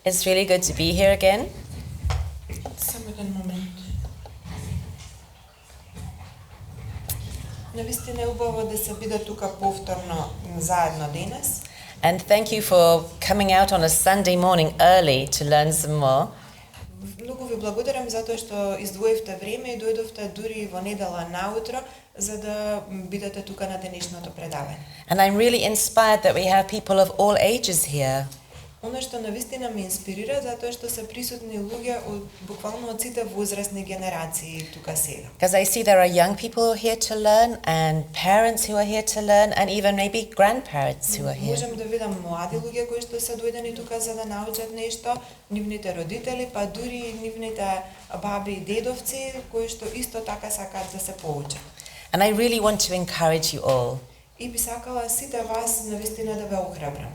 It's really good to be here again. Само еден момент. Навистина е убаво да се биде тука повторно заедно денес. And thank you for coming out on a Sunday morning early to learn some more. Многу ви благодарам затоа што издвоивте време и дојдовте дури во недела наутро за да бидете тука на денешното предавање. And I'm really inspired that we have people of all ages here. Оно што навистина ме инспирира затоа што се присутни луѓе од буквално од сите возрастни генерации тука сега. Because I see there are young people who are here to learn and parents who are here to learn and even maybe grandparents who are here. Можам да видам млади луѓе кои што се дојдени тука за да научат нешто, нивните родители, па дури и нивните баби и дедовци кои што исто така сакаат да се поучат. And I really want to encourage you all. И би сакала сите вас навистина да ве охрабрам.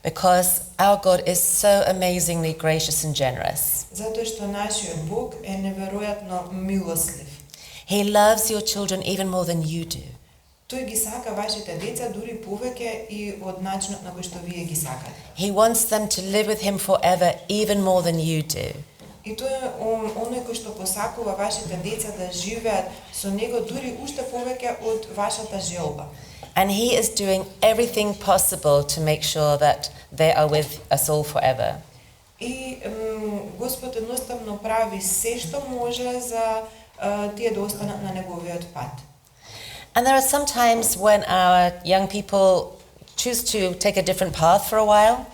Because our God is so amazingly gracious and generous. Затоа што нашиот Бог е неверојатно милослив. He loves your children even more than you do. Тој ги сака вашите деца дури повеќе и од начинот на кој што вие ги сакате. He wants them to live with him forever even more than you do. И тоа е оној кој што посакува вашите деца да живеат со него дури уште повеќе од вашата желба. And he is doing everything possible to make sure that they are with us all forever. И Господ едноставно прави се што може за тие да останат на неговиот пат. And there are some times when our young people choose to take a different path for a while.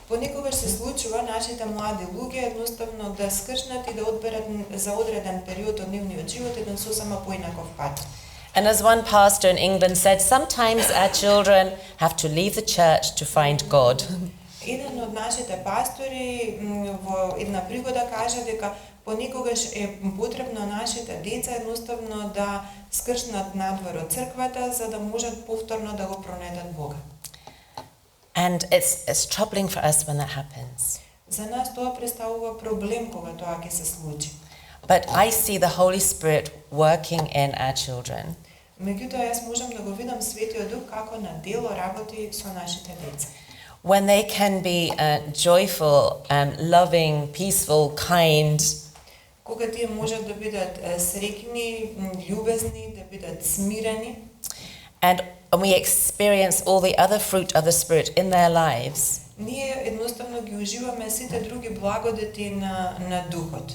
Понекогаш се случува нашите млади луѓе едноставно да скршнат и да одберат за одреден период од нивниот живот еден сосема поинаков пат. And as one pastor in England said, sometimes our children have to leave the church to find God. Еден од нашите пастори во една пригода кажа дека понекогаш е потребно нашите деца едноставно да скршнат надвор од црквата за да можат повторно да го пронедат Бога. And it's troubling for us when that happens. За нас тоа представува проблем кога тоа ќе се случи. But I see the Holy Spirit working in our children. Меѓутоа јас можам да го видам Светиот Дух како на дело работи со нашите деца. When they can be joyful, loving, peaceful, kind. Кога тие можат да бидат среќни, љубезни, да бидат смирени. And we experience all the other fruit of the Spirit in their lives. Ние едноставно ги уживаме сите други благодати на Духот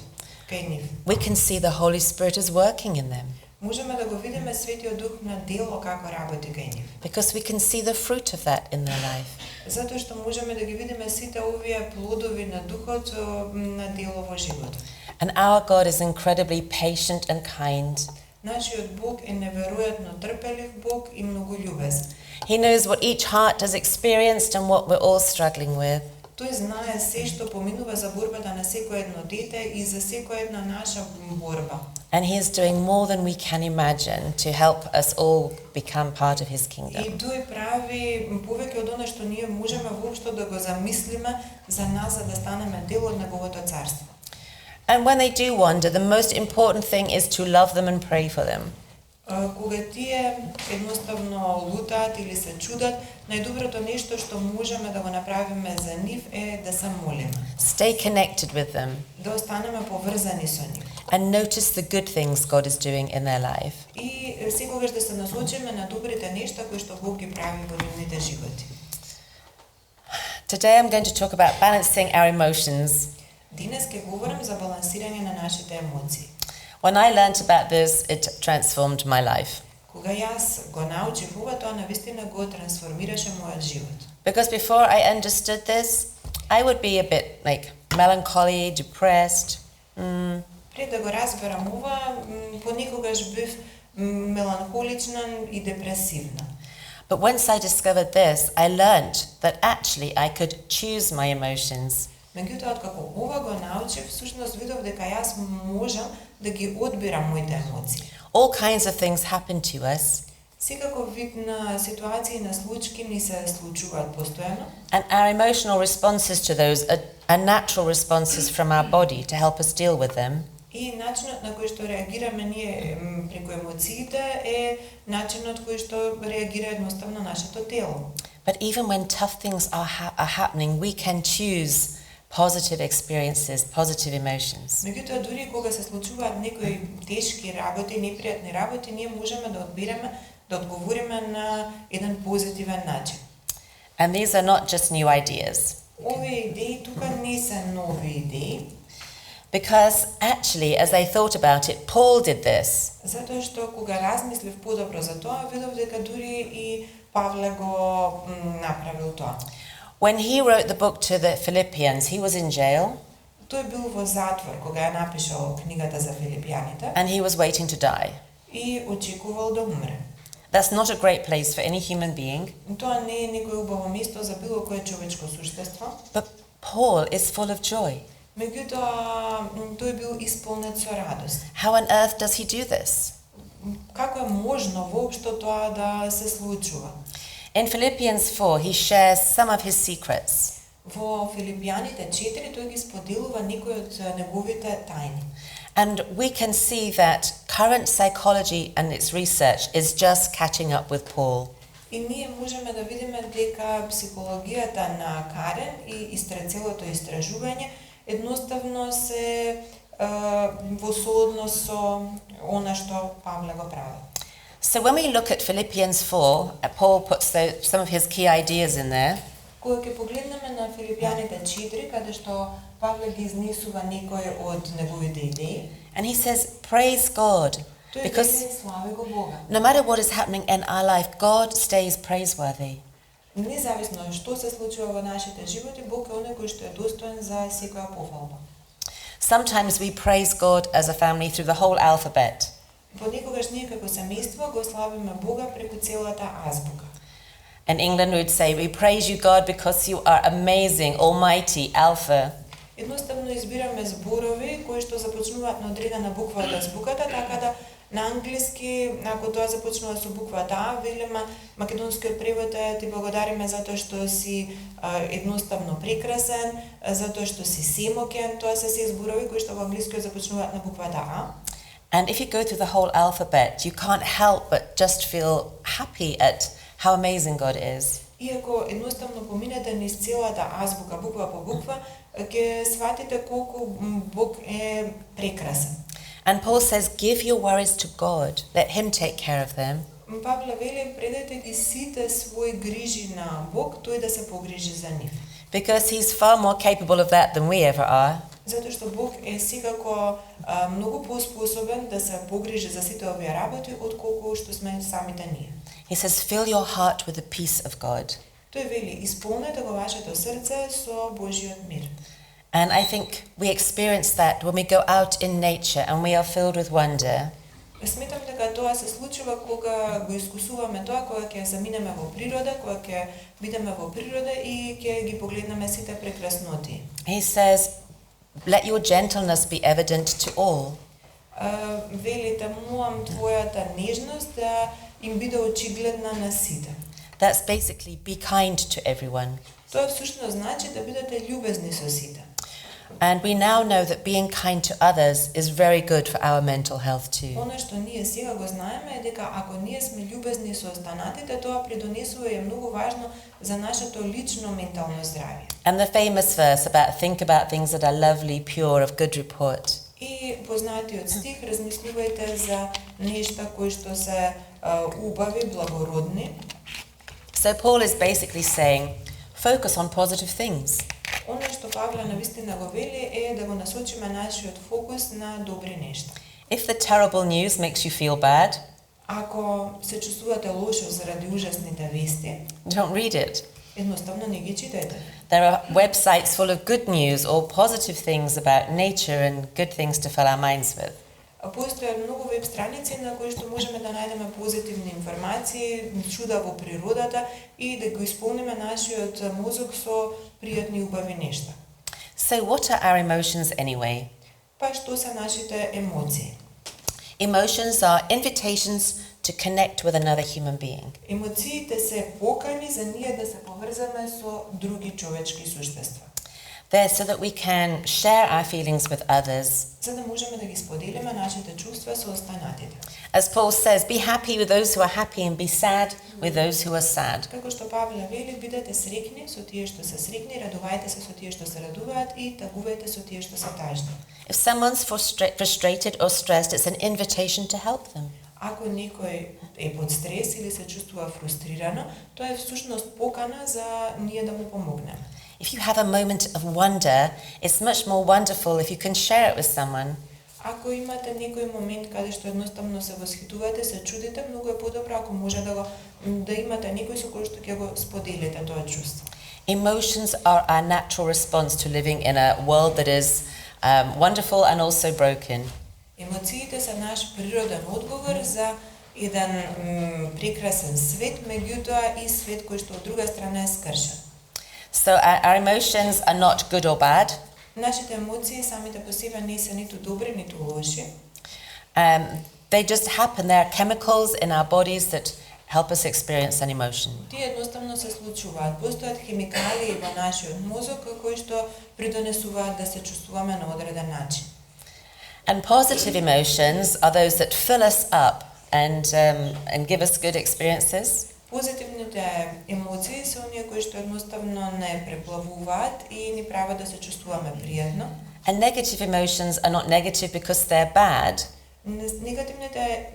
кај нив. We can see the Holy Spirit is working in them. Можеме да го видиме Светиот Дух на дело како работи кај нив. Because we can see the fruit of that in their life. Затоа што можеме да ги видиме сите овие плодови на Духот на дело во животот. And our God is incredibly patient and kind. Нашиот Бог е неверојатно трпелив Бог и многу љубезен. He knows what each heart has experienced and what we're all struggling with. Тој знае се што поминува за борбата на секој едно дете и за секоја една наша борба. And he is doing more than we can imagine to help us all become part of his kingdom. И тој прави повеќе од она што ние можеме воопшто да го замислиме за нас за да станеме дел од неговото царство. And when they do wander, the most important thing is to love them and pray for them. Кога тие едноставно лутаат или се чудат, најдоброто нешто што можеме да го направиме за нив е да се молиме. Stay connected with them. Да останеме поврзани со нив. And notice the good things God is doing in their life. И секогаш да се насочиме на добрите нешта кои што Бог ги прави во нивните животи. Today I'm going to talk about balancing our emotions. Денес ќе говорам за балансирање на нашите емоции. When I learned about this, it transformed my life. Кога јас го научив ова, тоа навистина го трансформираше мојот живот. Because before I understood this, I would be a bit like melancholy, depressed. Пред да го разберам ова, понекогаш бив меланхолична и депресивна. But once I discovered this, I learned that actually I could choose my emotions. Меѓутоа, откако ова го научив, всушност видов дека јас можам да ги одбирам моите емоции. All kinds of things happen to us. Секако вид на ситуации, на случаи ни се случуваат постојано. And our emotional responses to those are natural responses from our body to help us deal with them. И начинот на кој што реагираме ние преку емоциите е начинот кој што реагира едноставно нашето тело. But even when tough things are happening, we can choose positive experiences, positive emotions. Меѓутоа дури кога се случуваат некои тешки работи, непријатни работи, ние можеме да одбереме да одговориме на еден позитивен начин. And these are not just new ideas. Овие идеи тука не се нови идеи. Because actually, as they thought about it, Paul did this. Затоа што кога размислив подобро за тоа, видов дека дури и Павле го направил тоа. When he wrote the book to the Philippians, he was in jail. Тој бил во затвор кога ја напишал книгата за филипјаните. And he was waiting to die. И очекувал да умре. That's not a great place for any human being. Тоа не е некој убаво место за било кое човечко суштество. But Paul is full of joy. Меѓутоа, тој бил исполнет со радост. How on earth does he do this? Како е можно воопшто тоа да се случува? In Philippians 4, he shares some of his secrets. Во Филипјаните 4 тој ги споделува некои од неговите тајни. And we can see that current psychology and its research is just catching up with Paul. И ние можеме да видиме дека психологијата на Карен и целото истражување едноставно се во сооднос со она што Павле го прави. So when we look at Philippians 4, Paul puts some of his key ideas in there. Кога ќе погледнеме на Филипјаните 4, каде што Павле ги изнесува некои од неговите идеи. And he says, praise God. Because слави го Бога. no matter what is happening in our life, God stays praiseworthy. Независно што се случува во нашите животи, Бог е оној кој што е достоен за секоја похвала. Sometimes we praise God as a family through the whole alphabet. Понекогаш ние како семејство го славиме Бога преку целата азбука. In England we would say, we praise you God because you are amazing, almighty, alpha. Едноставно избираме зборови кои што започнуваат на одредена буква од азбуката, така да на англиски, ако тоа започнува со буквата А, велиме македонскиот превод е ти благодариме затоа што си едноставно прекрасен, затоа што си семокен, тоа се се зборови кои што во англискиот започнуваат на буквата А. And if you go through the whole alphabet, you can't help but just feel happy at how amazing God is. Иако едноставно поминете низ целата азбука, буква по буква, ќе сватите колку Бог е прекрасен. And Paul says, give your worries to God. Let him take care of them. Павле вели, предайте ги сите своји грижи на Бог, тој да се погрижи за нив. Because he's far more capable of that than we ever are. Затоа што Бог е секако многу поспособен да се погрижи за сите овие работи отколку што сме самите ние. He says, fill your heart with the peace of God. Тој вели, исполнете го вашето срце со Божиот мир. And I think we experience that when we go out in nature and we are filled with wonder. Сметам дека тоа се случува кога го искусуваме тоа, кога ќе заминеме во природа, кога ќе бидеме во природа и ќе ги погледнеме сите прекрасноти. He says, let your gentleness be evident to all. Вели, тамувам твојата нежност да им биде очигледна на сите. That's basically be kind to everyone. Тоа всушност значи да бидете љубезни со сите. And we now know that being kind to others is very good for our mental health too. Она што ние сега го знаеме е дека ако ние сме љубезни со останатите, тоа придонесува и е многу важно за нашето лично ментално здравје. And the famous verse about think about things that are lovely, pure, of good report. И познатиот стих, размислувајте за нешта кои што се убави, благородни. So Paul is basically saying, focus on positive things. Оно што Павле навистина го вели е да го насочиме нашиот фокус на добри нешта. If the terrible news makes you feel bad, Ако се чувствувате лошо заради ужасните вести, don't read it. едноставно не ги читајте. There are websites full of good news or positive things about nature and good things to fill our minds with. Постојат многу веб страници на кои што можеме да најдеме позитивни информации, чуда во природата и да го исполниме нашиот мозок со пријатни и убави нешта. So what are our emotions anyway? Па што се нашите емоции? Emotions are invitations to connect with another human being. Емоциите се покани за ние да се поврземе со други човечки суштества. They're so that we can share our feelings with others. За да можеме да ги споделиме нашите чувства со останатите. As Paul says, be happy with those who are happy and be sad with those who are sad. Како што Павле вели, бидете среќни со тие што се среќни, радувајте се со тие што се радуваат и тагувајте со тие што се тажни. If someone's frustrated or stressed, it's an invitation to help them. Ако некој е под стрес или се чувствува фрустрирано, тоа е всушност покана за ние да му помогнеме. If you have a moment of wonder, it's much more wonderful if you can share it with someone. Ако имате некој момент каде што едноставно се восхитувате, се чудите, многу е подобро ако може да имате некој со кој што ќе го споделите тоа чувство. Emotions are our natural response to living in a world that is wonderful and also broken. Емоциите се наш природен одговор за еден прекрасен свет, меѓутоа и свет кој што од друга страна е скршен. So our emotions are not good or bad. Нашите емоции самите по себе не се ниту добри, ниту лоши. They just happen. There are chemicals in our bodies that help us experience an emotion. Тие едноставно се случуваат. Постојат хемикали во нашиот мозок кои што придонесуваат да се чувствуваме на одреден начин. And positive emotions are those that fill us up and give us good experiences. Позитивните емоции се оние кои што едноставно не преплавуваат и ни прават да се чувствуваме пријатно. And negative emotions are not negative because they're bad. Негативните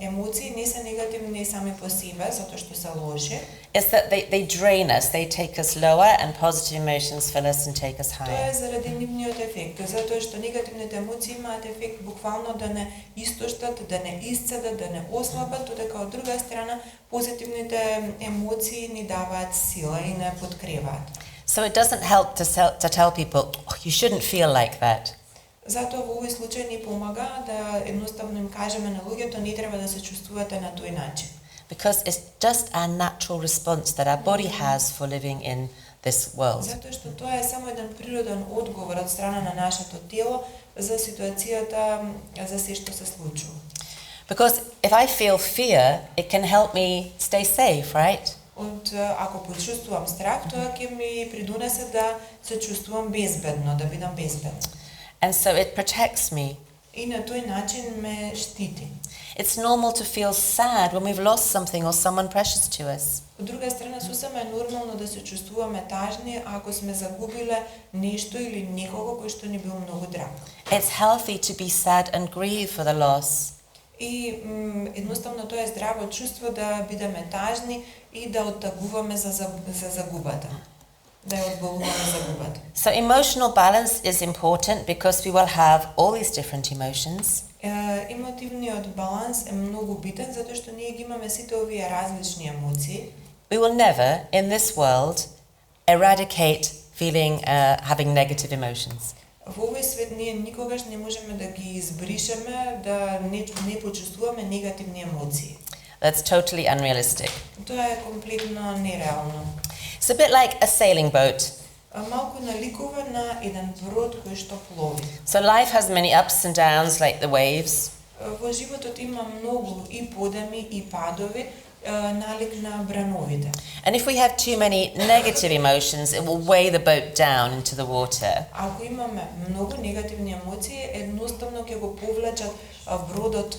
емоции не се негативни сами по себе, затоа што се лоши. It's that they drain us, they take us lower, and positive emotions fill us and take us Тоа higher. е заради нивниот ефект, затоа што негативните емоции имаат ефект буквално да не истоштат, да не исцедат, да не ослабат, додека од друга страна позитивните емоции ни даваат сила и не подкрепаат. So it doesn't help to tell people, oh, you shouldn't feel like that. Затоа во овој случај ни помага да едноставно им кажеме на луѓето не треба да се чувствувате на тој начин. Because it's just our natural response that our body has for living in this world. Затоа што тоа е само еден природен одговор од страна на нашето тело за ситуацијата, за се што се случува. Because if I feel fear, it can help me stay safe, right? Ако почувствувам страх, тоа ќе ми придонесе да се чувствувам безбедно, да бидам безбедна. And so it protects me. И на тој начин ме штити. It's normal to feel sad when we've lost something or someone precious to us. Од друга страна, сосема е нормално да се чувствуваме тажни ако сме загубиле нешто или некого кој што ни бил многу драг. It's healthy to be sad and grieve for the loss. И едноставно тоа е здраво чувство да бидеме тажни и да оттагуваме за загубата. Да ја одболуваме загубата. So emotional balance is important because we will have all these different emotions. Емотивниот баланс е многу битен затоа што ние ги имаме сите овие различни емоции. We will never in this world eradicate having negative emotions. Во овој свет ние никогаш не можеме да ги избришеме, да не почувствуваме негативни емоции. That's totally unrealistic. Тоа е комплетно нереално. It's a bit like a sailing boat. Малку наликува на еден брод кој што плови. So life has many ups and downs like the waves. Во животот има многу и подеми и падови, налик на брановите. And if we have too many negative emotions, it will weigh the boat down into the water. Ако имаме многу негативни емоции, едноставно ќе го повлечат бродот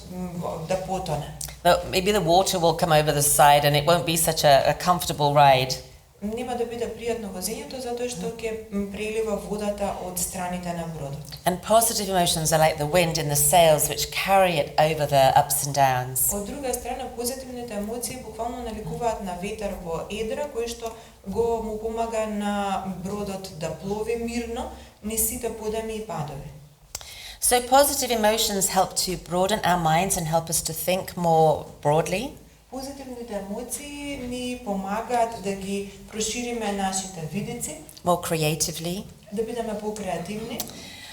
да потоне. Maybe the water will come over the side and it won't be such a comfortable ride. Нема да биде пријатно возењето затоа што ќе прелива водата од страните на бродот. And positive emotions are like the wind in the sails which carry it over the ups and downs. Од друга страна, позитивните емоции буквално наликуваат на ветер во едра кој што го му помага на бродот да плови мирно низ сите подеми и падови. So positive emotions help to broaden our minds and help us to think more broadly. Позитивните емоции ни помагаат да ги прошириме нашите видици, more creatively. да бидеме покреативни.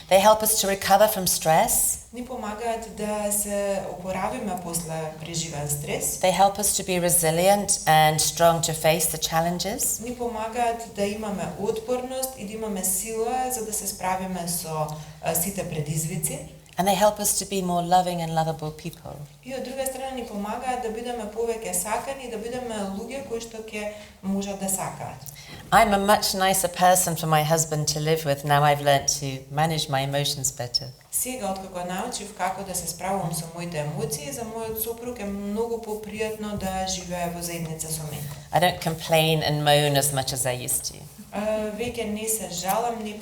They help us to recover from stress. Ни помагаат да се опоравиме после преживен стрес. They help us to be resilient and strong to face the challenges. Ни помагаат да имаме отпорност и да имаме сила за да се справиме со сите предизвици. And they help us to be more loving and lovable people. И од друга страна ни помагаат да бидеме повеќе сакани, да бидеме луѓе кои што ќе можат да сакаат. I'm a much nicer person for my husband to live with now I've learnt to manage my emotions better. Сега откако научив како да се справувам со моите емоции, за мојот сопруг е многу попријатно да живее во заедница со мене. I don't complain and moan as much as I used to. Веќе не се жалам, не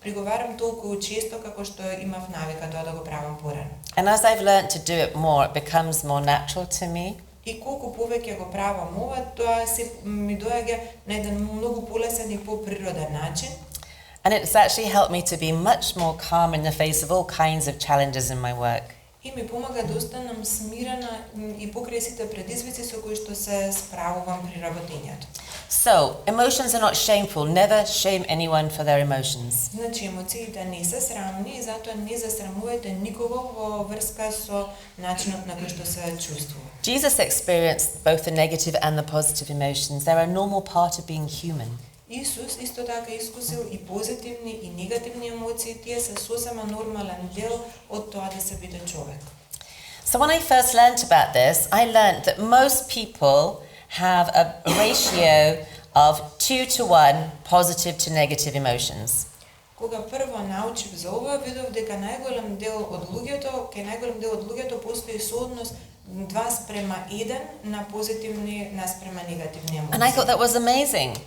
преговарам толку често како што имав навика тоа да го правам порано. And as I've learnt to do it more, it becomes more natural to me. И колку повеќе го правам ова, тоа се ми доаѓа на еден многу полесен и поприроден начин. And it's actually helped me to be much more calm in the face of all kinds of challenges in my work. И ми помага да останам смирена и покрај сите предизвици со кои што се справувам при работењето. So, emotions are not shameful. Never shame anyone for their emotions. Значи, емоциите не се срамни и затоа не засрамувајте никого во врска со начинот на кој што се чувствува. Jesus experienced both the negative and the positive emotions. They're a normal part of being human. Исус исто така искусил и позитивни и негативни емоции, тие се сосема нормален дел од тоа да се биде човек. So when I first learnt about this, I learnt that most people have a ratio of 2-to-1 positive to negative emotions. Кога прво научив за ова, видов дека кај најголем дел од луѓето постои сооднос 2:1 на позитивни наспрема негативни емоции. And I thought that was amazing.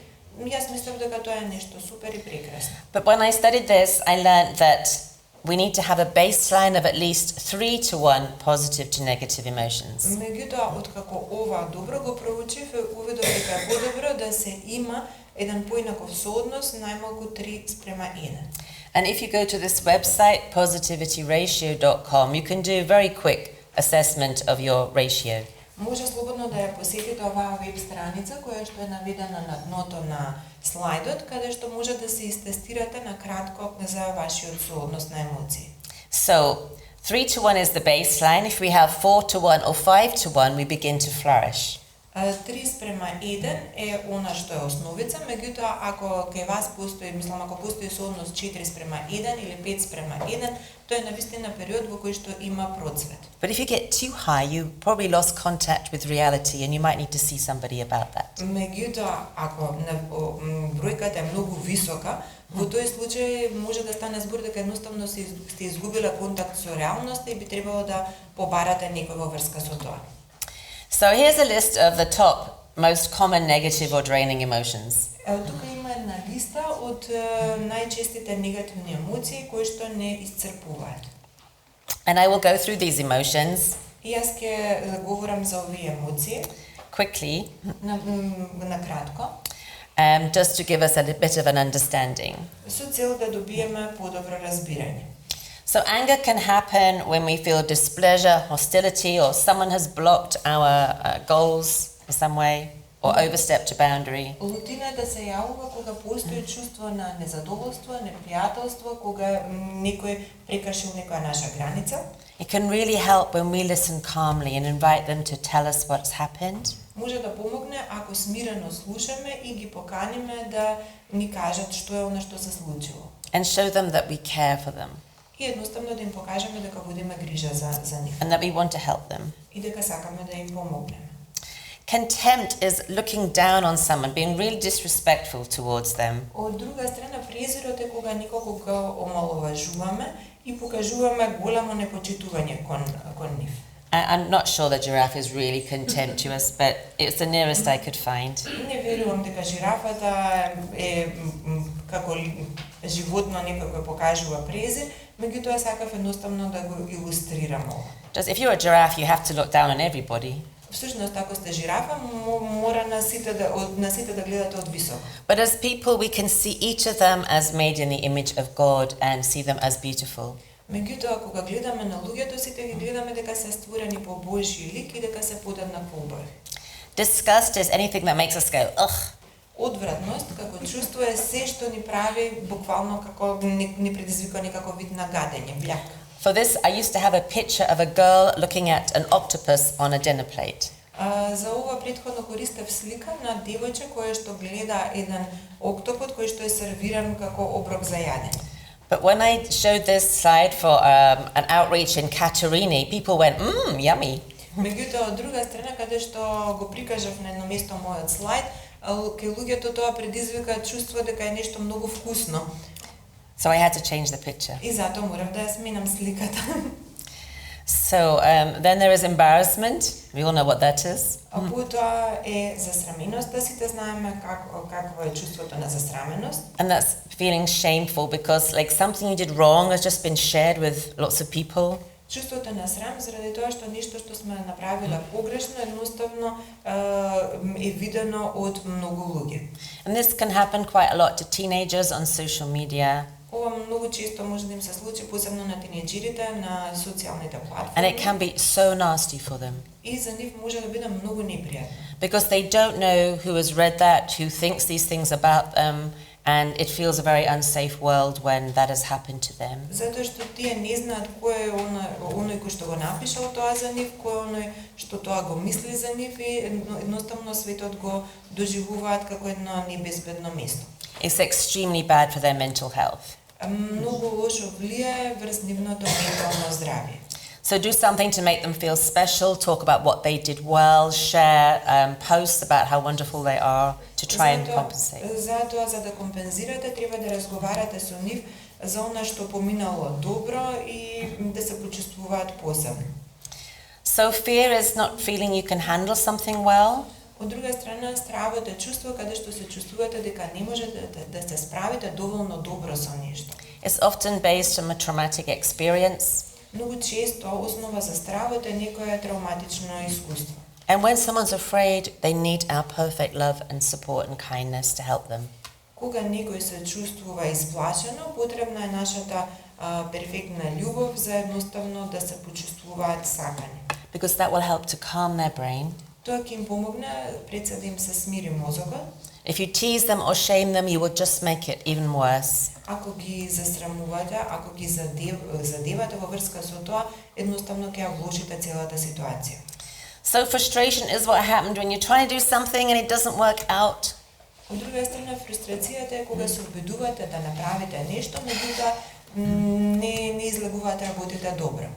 Јас мислев дека тоа е нешто супер и прекрасно. But when I studied this, I learnt that we need to have a baseline of at least 3-to-1 positive to negative emotions. Меѓутоа, откако ова добро го проучив, увидов дека е подобро да се има еден поинаков сооднос, најмалку 3:1. And if you go to this website, positivityratio.com, you can do a very quick assessment of your ratio. Може слободно да ја посетите оваа веб страница која што е наведена на дното на слайдот, каде што може да се истестирате на кратко за вашиот сооднос на емоции. So, 3-to-1 is the baseline. If we have 4-to-1 or 5-to-1, we begin to flourish. 3:1 е она што е основица, меѓутоа ако кај вас постои, ако постои сооднос 4:1 или 5:1, тоа е навистина период во кој што има процвет. But if you get too high, you probably lost contact with reality and you might need to see somebody about that. Меѓутоа, ако бројката е многу висока, во тој случај може да стане збор дека едноставно сте изгубила контакт со реалноста и би требало да побарате некој во врска со тоа. So here's a list of the top most common negative or draining emotions. Тука има една листа од најчестите негативни емоции кои што не исцрпуваат. And I will go through these emotions. И јас ќе говорам за овие емоции Quickly, на кратко. Just to give us a bit of an understanding. Со цел да добиеме подобро разбирање. So anger can happen when we feel displeasure, hostility, or someone has blocked our goals in some way, or overstepped a boundary. Лутината се јавува кога постои чувство на незадоволство, непријателство, кога некој прекршил некоја наша граница. It can really help when we listen calmly and invite them to tell us what's happened. Може да помогне ако смирено слушаме и ги поканиме да ни кажат што е она што се случило. And show them that we care for them. И едноставно да им покажеме дека водиме грижа за нив. And that we want to help them. И дека сакаме да им помогнеме. Contempt is looking down on someone, being really disrespectful towards them. Од друга страна, презирот е кога некого го омаловажуваме и покажуваме голямо непочитување кон нив. I'm not sure the giraffe is really contemptuous, but it's the nearest I could find. Не верувам дека жирафата е како животно некако покажува презир, меѓутоа сакав едноставно да го илустрирам ова. Just if you're a giraffe, you have to look down on everybody. Всушност, ако сте жирафа, мора на сите да гледате од високо. But as people, we can see each of them as made in the image of God and see them as beautiful. Меѓутоа, кога гледаме на луѓето, сите ги гледаме дека се створени по Божји лик и дека се подеднакво убави. Disgust is anything that makes us go, ugh. Одвратност, како чувство е се што ни прави буквално како ни предизвика некако вид на гадење, бљак. For this, I used to have a picture of a girl looking at an octopus on a dinner plate. За ова претходно користев слика на девојче кое што гледа еден октопод кој што е сервиран како оброк за јадење. But when I showed this slide for an outreach in Katerini, people went, yummy. Меѓутоа, од друга страна, каде што го прикажав на едно место мојот слайд, кај луѓето тоа предизвика чувство дека е нешто многу вкусно. So I had to change the picture. И затоа морав да ја сменам сликата. So then there is embarrassment. We all know what that is. А потоа е засраменоста, сите знаеме какво е чувството на засраменост. And that's feeling shameful because like something you did wrong has just been shared with lots of people. Чувството на срам заради тоа што нешто што сме направиле погрешно едноставно е видено од многу луѓе. And this can happen quite a lot to teenagers on social media. Ова многу често може да им се случи, посебно на тинејџерите на социјалните платформи. And it can be so nasty for them. И за нив може да биде многу непријатно. Because they don't know who has read that, who thinks these things about them, and it feels a very unsafe world when that has happened to them. Затоа што тие не знаат кој е оној кој што го напишал тоа за нив, кој е оној што тоа го мисли за нив и едноставно светот го доживуваат како едно небезбедно место. It's extremely bad for their mental health. Многу лошо влијае врз нивното ментално здравје. So do something to make them feel special, talk about what they did well, share posts about how wonderful they are to try and compensate. Затоа, за да компензирате, треба да разговарате со нив за она што поминало добро и да се почувствуваат посебно. So fear is not feeling you can handle something well. Од друга страна, стравот е чувство каде што се чувствувате дека не можете да се справите доволно добро со нешто. It's often based on a traumatic experience. Многу често основа за стравот е некое травматично искуство. And when someone's afraid, they need our perfect love and support and kindness to help them. Кога некој се чувствува исплашено, потребна е нашата перфектна љубов за едноставно да се почувствуваат сакани. Because that will help to calm their brain. Тоа ќе им помогне пред се да им се смири мозокот. If you tease them or shame them, you will just make it even worse. Ако ги засрамувате, ако ги задевате во врска со тоа, едноставно ќе ја влошите целата ситуација. So frustration is what happened when you're trying to do something and it doesn't work out. Од друга страна, фрустрацијата е кога се обидувате да направите нешто, меѓутоа не излегуваат работите добро.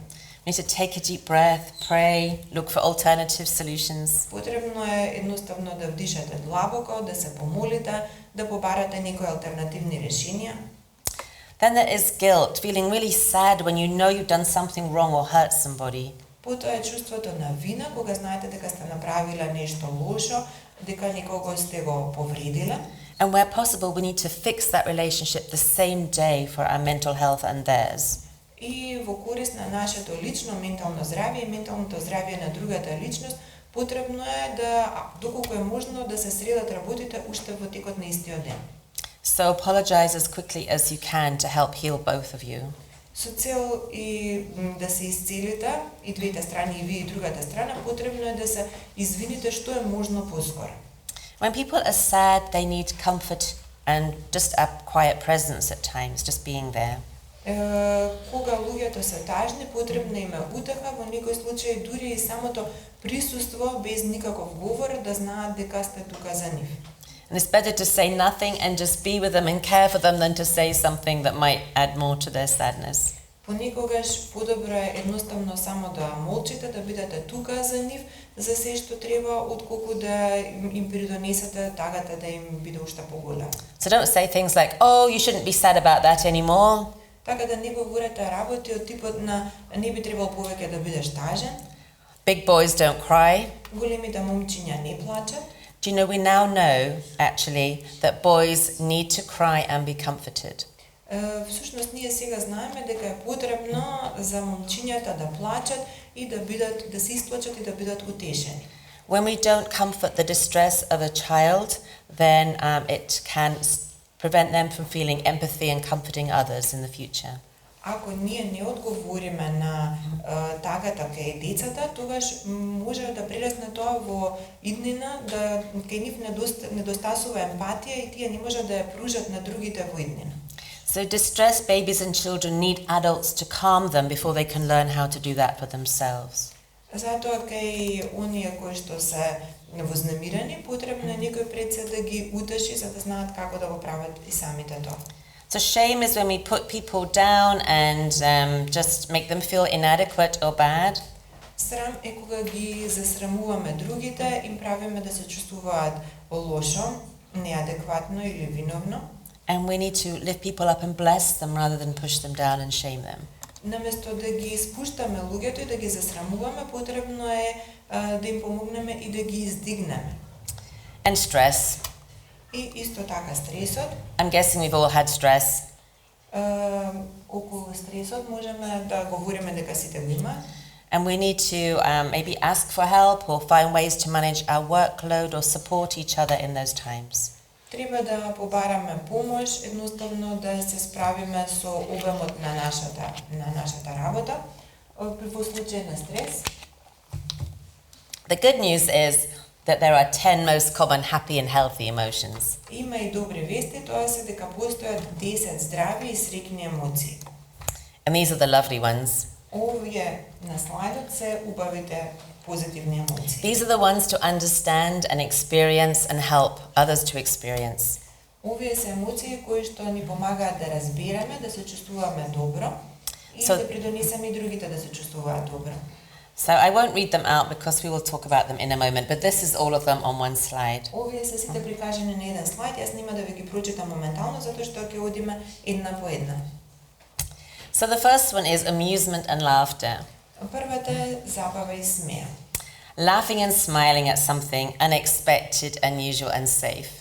You need to take a deep breath, pray, look for alternative solutions. Потребно е едноставно да вдишате длабоко, да се помолите, да побарате некои алтернативни решенија. Then there is guilt, feeling really sad when you know you've done something wrong or hurt somebody. Потоа е чувството на вина, кога знаете дека сте направиле нешто лошо, дека некого сте го повредиле. And where possible, we need to fix that relationship the same day for our mental health and theirs. И во корист на нашето лично ментално здравје и менталното здравје на другата личност, потребно е да, доколку е можно, да се средат работите уште во текот на истиот ден. So apologize as quickly as you can to help heal both of you. Со цел и да се исцелите, и двете страни, и вие и другата страна, потребно е да се извините што е можно поскоро. When people are sad, they need comfort and just a quiet presence at times, just being there. Кога луѓето се тажни, потребна им е утеха, во некој случај дури и самото присуство без никаков говор да знаат дека сте тука за нив. And it's better to say nothing and just be with them and care for them than to say something that might add more to their sadness. Понекогаш подобро е едноставно само да молчите, да бидете тука за нив, за се што треба, отколку да им придонесете тагата да им биде уште поголема. So don't say things like, "Oh, you shouldn't be sad about that anymore." Така да не говорите работи од типот на не би требало повеќе да бидеш тажен. Big boys don't cry. Големите момчиња не плачат. Do you know, we now know, actually, that boys need to cry and be comforted. Всушност, ние сега знаеме дека е потребно за момчињата да плачат и да се исплачат и да бидат утешени. When we don't comfort the distress of a child, then it can prevent them from feeling empathy and comforting others in the future. Ако ние не одговориме на тагата кај децата, тогаш може да прерасне тоа во иднина, да кај нив недостасува емпатија и тие не можат да ја пружат на другите во иднина. So distressed babies and children need adults to calm them before they can learn how to do that for themselves. Затоа кај оние кои што се вознемирени, потребно е некој пред се да ги утеши за да знаат како да го прават и самите тоа. So shame is when we put people down and just make them feel inadequate or bad. Срам е кога ги засрамуваме другите, им правиме да се чувствуваат лошо, неадекватно или виновно. And we need to lift people up and bless them rather than push them down and shame them. Наместо да ги спуштаме луѓето и да ги засрамуваме, потребно е да им помогнеме и да ги издигнеме. And stress. И исто така стресот. I'm guessing we've all had stress. Околу стресот можеме да говориме дека сите го има. And we need to maybe ask for help or find ways to manage our workload or support each other in those times. Треба да побараме помош, едноставно да се справиме со обемот на нашата работа во случај на стрес. The good news is that there are 10 most common happy and healthy emotions. Има и добри вести, тоа се дека постојат 10 здрави и среќни емоции. And these are the lovely ones. Овие на слайдот се убавите позитивни емоции. These are the ones to understand and experience and help others to experience. Овие се емоции кои што ни помагаат да разбираме, да се чувствуваме добро и да придонесеме и другите да се чувствуваат добро. So I won't read them out because we will talk about them in a moment, but this is all of them on one slide. Овие се сите прикажани на еден слайд, јас нема да ви ги прочитам моментално затоа што ќе одиме една по една. So the first one is amusement and laughter. Првата е забава и смеа. Laughing and smiling at something unexpected, unusual and safe.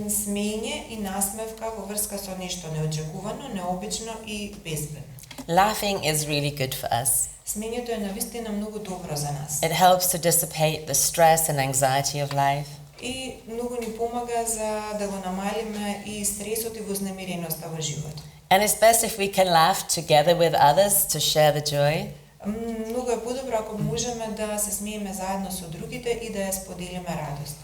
Смење и насмевка во врска со нешто неочекувано, необично и безбедно. Laughing is really good for us. Смењето е навистина многу добро за нас. It helps to dissipate the stress and anxiety of life. И многу ни помага за да го намалиме и стресот и вознемиреноста во живот. And it's best if we can laugh together with others to share the joy. Многу е подобро ако можеме да се смееме заедно со другите и да ја споделиме радост.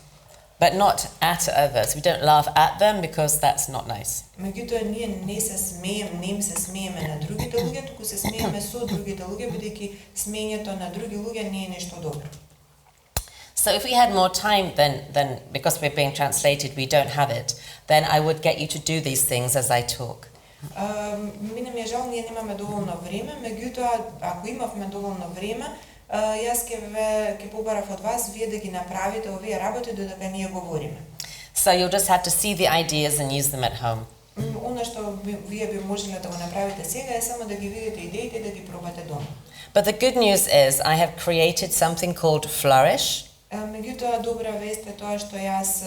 But not at others. We don't laugh at them because that's not nice. Меѓутоа ние не се смееме на другите луѓе, туку се смееме со другите луѓе, бидејќи смеењето на други луѓе не е нешто добро. So if we had more time than because we're being translated, we don't have it, then I would get you to do these things as I talk. Мене ми е жал, ние немаме доволно време, меѓутоа ако имавме доволно време, јас ќе побарав од вас вие да ги направите овие работи додека ние говориме. So you'll just have to see the ideas and use them at home. Она што вие би можеле да го направите сега е само да ги видите идеите и да ги пробате дома. But the good news is I have created something called Flourish. Меѓутоа добра вест е тоа што јас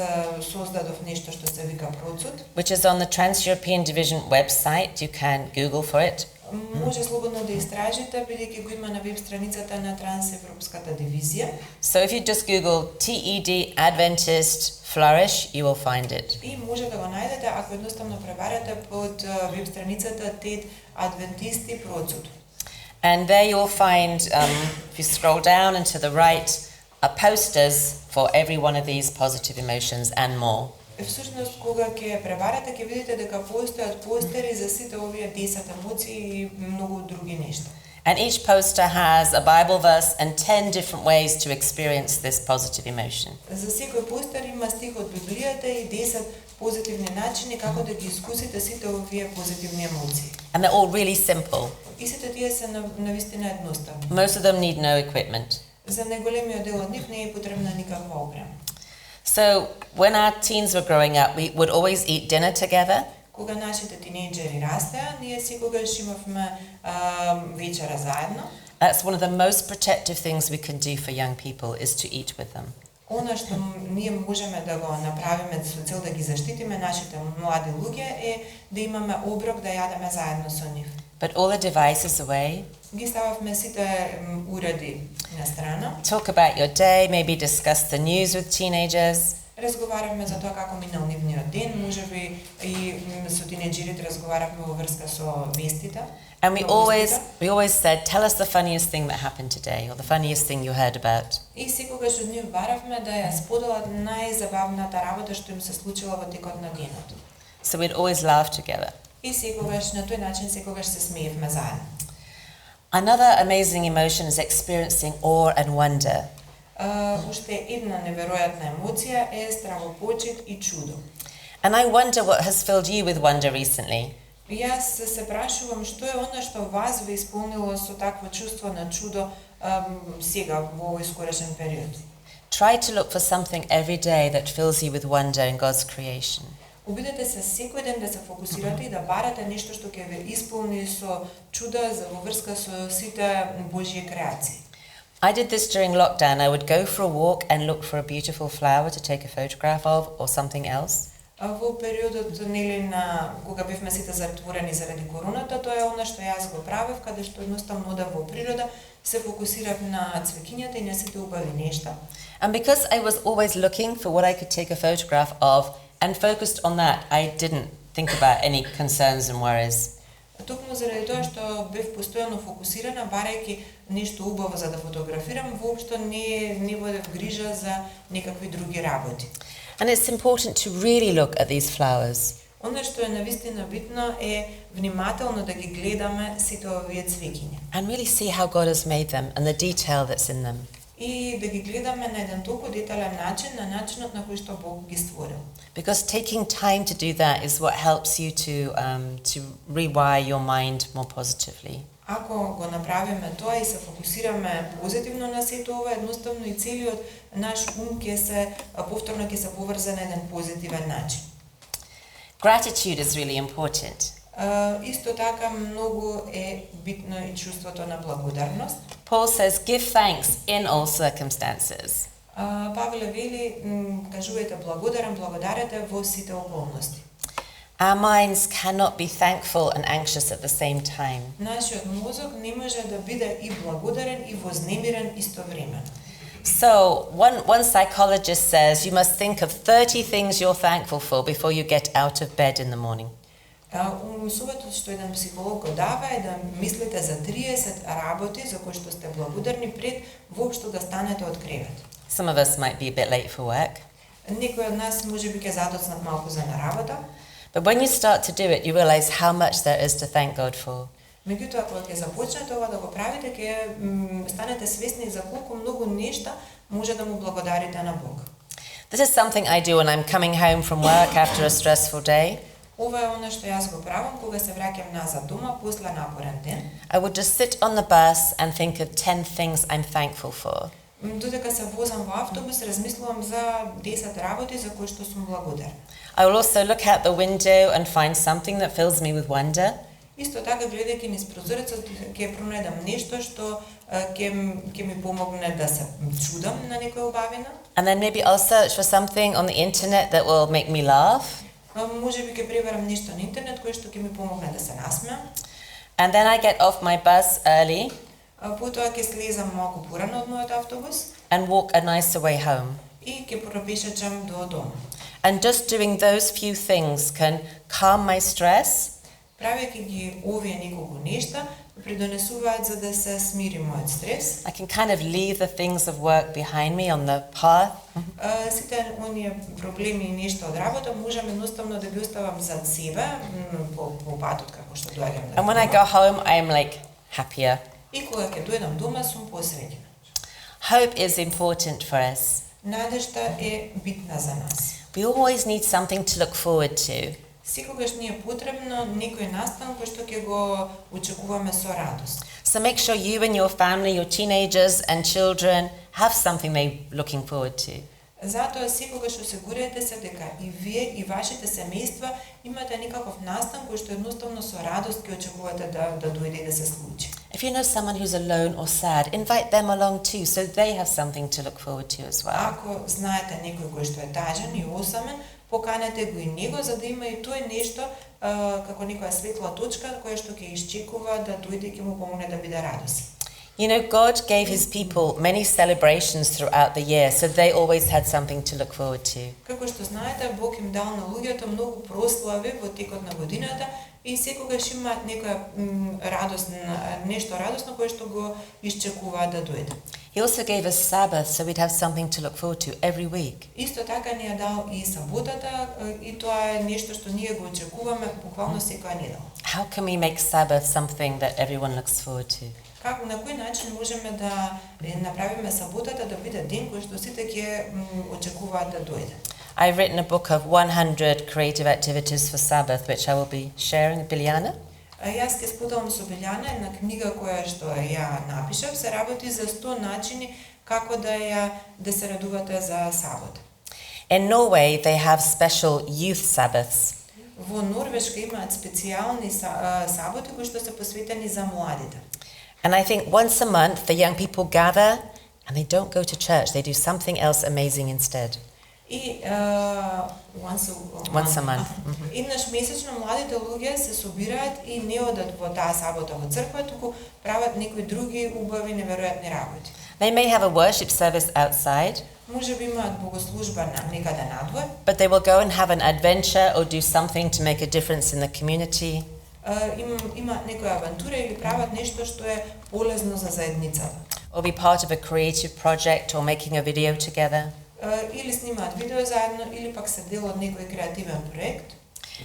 создадов нешто што се вика процуд. Which is on the Trans-European Division website. You can Google for it. Може слободно да истражите, бидејќи го има на веб страницата на Трансевропската дивизија. So if you just Google TED Adventist Flourish, you will find it. И може да го најдете ако едноставно пребарате под веб страницата TED Адвентисти процуд. And there you will find, if you scroll down and to the right, posters for every one of these positive emotions and more. Всушност, кога ќе пребарате, ќе видите дека постојат постери за сите овие 10 емоции и многу други нешта. And each poster has a Bible verse and 10 different ways to experience this positive emotion. За секој постер има стих од Библијата и 10 позитивни начини како да ги искусите сите овие позитивни емоции. And they're all really simple. И сите тие се навистина едноставни. Most of them need no equipment. За најголемиот дел од нив не е потребна никаква опрема. So when our teens were growing up, we would always eat dinner together. Кога нашите тинејџери растеа, ние секогаш имавме вечера заедно. That's one of the most protective things we can do for young people is to eat with them. Она што ние можеме да го направиме со цел да ги заштитиме нашите млади луѓе е да имаме оброк да јадеме заедно со нив. Put all the devices away. Ги стававме сите уреди на страна. Talk about your day, maybe discuss the news with teenagers. Разговаравме за тоа како минал нивниот ден, можеби и со тинејџерите разговаравме во врска со вестите. And we always said, tell us the funniest thing that happened today or the funniest thing you heard about. И секогаш од нив баравме да ја споделат најзабавната работа што им се случила во текот на денот. So we'd always laugh together. И секогаш на тој начин секогаш се смеевме заедно. Another amazing emotion is experiencing awe and wonder. Уште една неверојатна емоција е стравопочит и чудо. And I wonder what has filled you with wonder recently. Јас се прашувам што е она што вас ве исполнило со такво чувство на чудо сега во овој скорешен период. Try to look for something every day that fills you with wonder in God's creation. Обидете се секој ден да се фокусирате и да барате нешто што ќе ве исполни со чуда во врска со сите Божји креации. I did this during lockdown. I would go for a walk and look for a beautiful flower to take a photograph of or something else. Во периодот нели на кога бевме сите затворени заради короната, тоа е она што јас го правев, каде што едноставно одев во природа, се фокусирав на цвеќињата и на сите убави нешта. And because I was always looking for what I could take a photograph of and focused on that, I didn't think about any concerns and worries. Токму заради тоа што бев постојано фокусирана, барајќи нешто убаво за да фотографирам, воопшто не водев грижа за некакви други работи. And it's important to really look at these flowers. Она што е навистина битно е внимателно да ги гледаме сите овие цвеќиња. And really see how God has made them and the detail that's in them. И да ги гледаме на еден толку детален начин, на начинот на кој што Бог ги створил. Because taking time to do that is what helps you to rewire your mind more positively. Ако го направиме тоа и се фокусираме позитивно на сето ова, едноставно и целиот наш ум повторно ќе се поврзе на еден позитивен начин. Gratitude is really important. Исто така многу е битно и чувството на благодарност. Paul says, give thanks in all circumstances. Павле вели, кажувајте благодарете во сите околности. Our minds cannot be thankful and anxious at the same time. Нашиот мозок не може да биде и благодарен и вознемирен истовремено. So, one psychologist says you must think of 30 things you're thankful for before you get out of bed in the morning. Советот што еден психолог го дава е да мислите за 30 работи за кои што сте благодарни пред воопшто да станете од кревет. Some of us might be a bit late for work. Некои од нас можеби ќе задоцнат малку за на работа. But when you start to do it, you realize how much there is to thank God for. Меѓутоа кога ќе започнете ова да го правите, ќе станете свесни за колку многу нешта може да му благодарите на Бог. This is something I do when I'm coming home from work after a stressful day. Ова е она што јас го правам кога се враќам назад дома после напорен ден. I would just sit on the bus and think of 10 things I'm thankful for. Додека се возам во автобус, размислувам за 10 работи за кои што сум благодарна. I will also look out the window and find something that fills me with wonder. Исто така гледајќи низ прозорецот ќе пронајдам нешто што ќе ми помогне да се чудам на некоја убавина. And then maybe I'll search for something on the internet that will make me laugh. Можеби ќе пребарам нешто на интернет кое што ќе ми помогне да се насмеам. And then I get off my bus early Потоа ќе слезам малку порано од мојот автобус and walk a nicer way home. и ќе пропешачам до дома. And just doing those few things can calm my stress. Правејќи ги овие неколку нешта, придонесуваат за да се смири мојот стрес. I can kind of leave the things of work behind me on the path. Сите оние проблеми и нешта од работа можам едноставно да ги оставам зад себе по патот како што доаѓам. And when I go home, I am like happier. И кога ќе дојдам дома сум посреќена. Hope is important for us. Надежта е битна за нас. We always need something to look forward to. Секогаш ни е потребно некој настан кој што ќе го очекуваме со радост. So make sure you and your family, your teenagers and children have something they're looking forward to. Затоа секогаш осигурете се дека и вие и вашите семејства имате некаков настан кој што едноставно со радост ќе очекувате да дојде и да се случи. If you know someone who's alone or sad, invite them along too, so they have something to look forward to as well. Ако знаете некој кој што е тажен и осамен, поканете го и него за да има и тој нешто како некоја светла точка која што ќе исчекува да дојде и ќе му помогне да биде радосен. You know, God gave his people many celebrations throughout the year, so they always had something to look forward to. Како што знаете, Бог им дал на луѓето многу прослави во текот на годината и секогаш имаат некоја радост, нешто радосно кое што го исчекуваат да дојде. He also gave us Sabbath, so we'd have something to look forward to every week. Исто така ни е дал и саботата и тоа е нешто што ние го очекуваме буквално секоја недела. How can we make Sabbath something that everyone looks forward to? Како на кој начин можеме да направиме саботата да биде ден кој што сите ќе очекуваат да дојде? I've written a book of 100 creative activities for Sabbath, which I will be sharing with Biljana. Јас ќе споделам со Билјана една книга која што ја напишав, се работи за 100 начини како да се радувате за сабот. In Norway, they have special youth Sabbaths. Во Норвешка имаат специјални саботи кои што се посветени за младите. And I think once a month, the young people gather and they don't go to church. They do something else amazing instead. И Once a month. Еднаш месечно младите луѓе се собираат и не одат во таа сабота во црква, туку прават некои други убави неверојатни работи. They may have a worship service outside, Може би имаат богослужба некаде надвор, but they will go and have an adventure or do something to make a difference in the community. Имаат некоја авантура или прават нешто што е полезно за заедницата. Or be part of a creative project or making a video together. Или снимаат видео заедно, или пак се дел од некој креативен проект.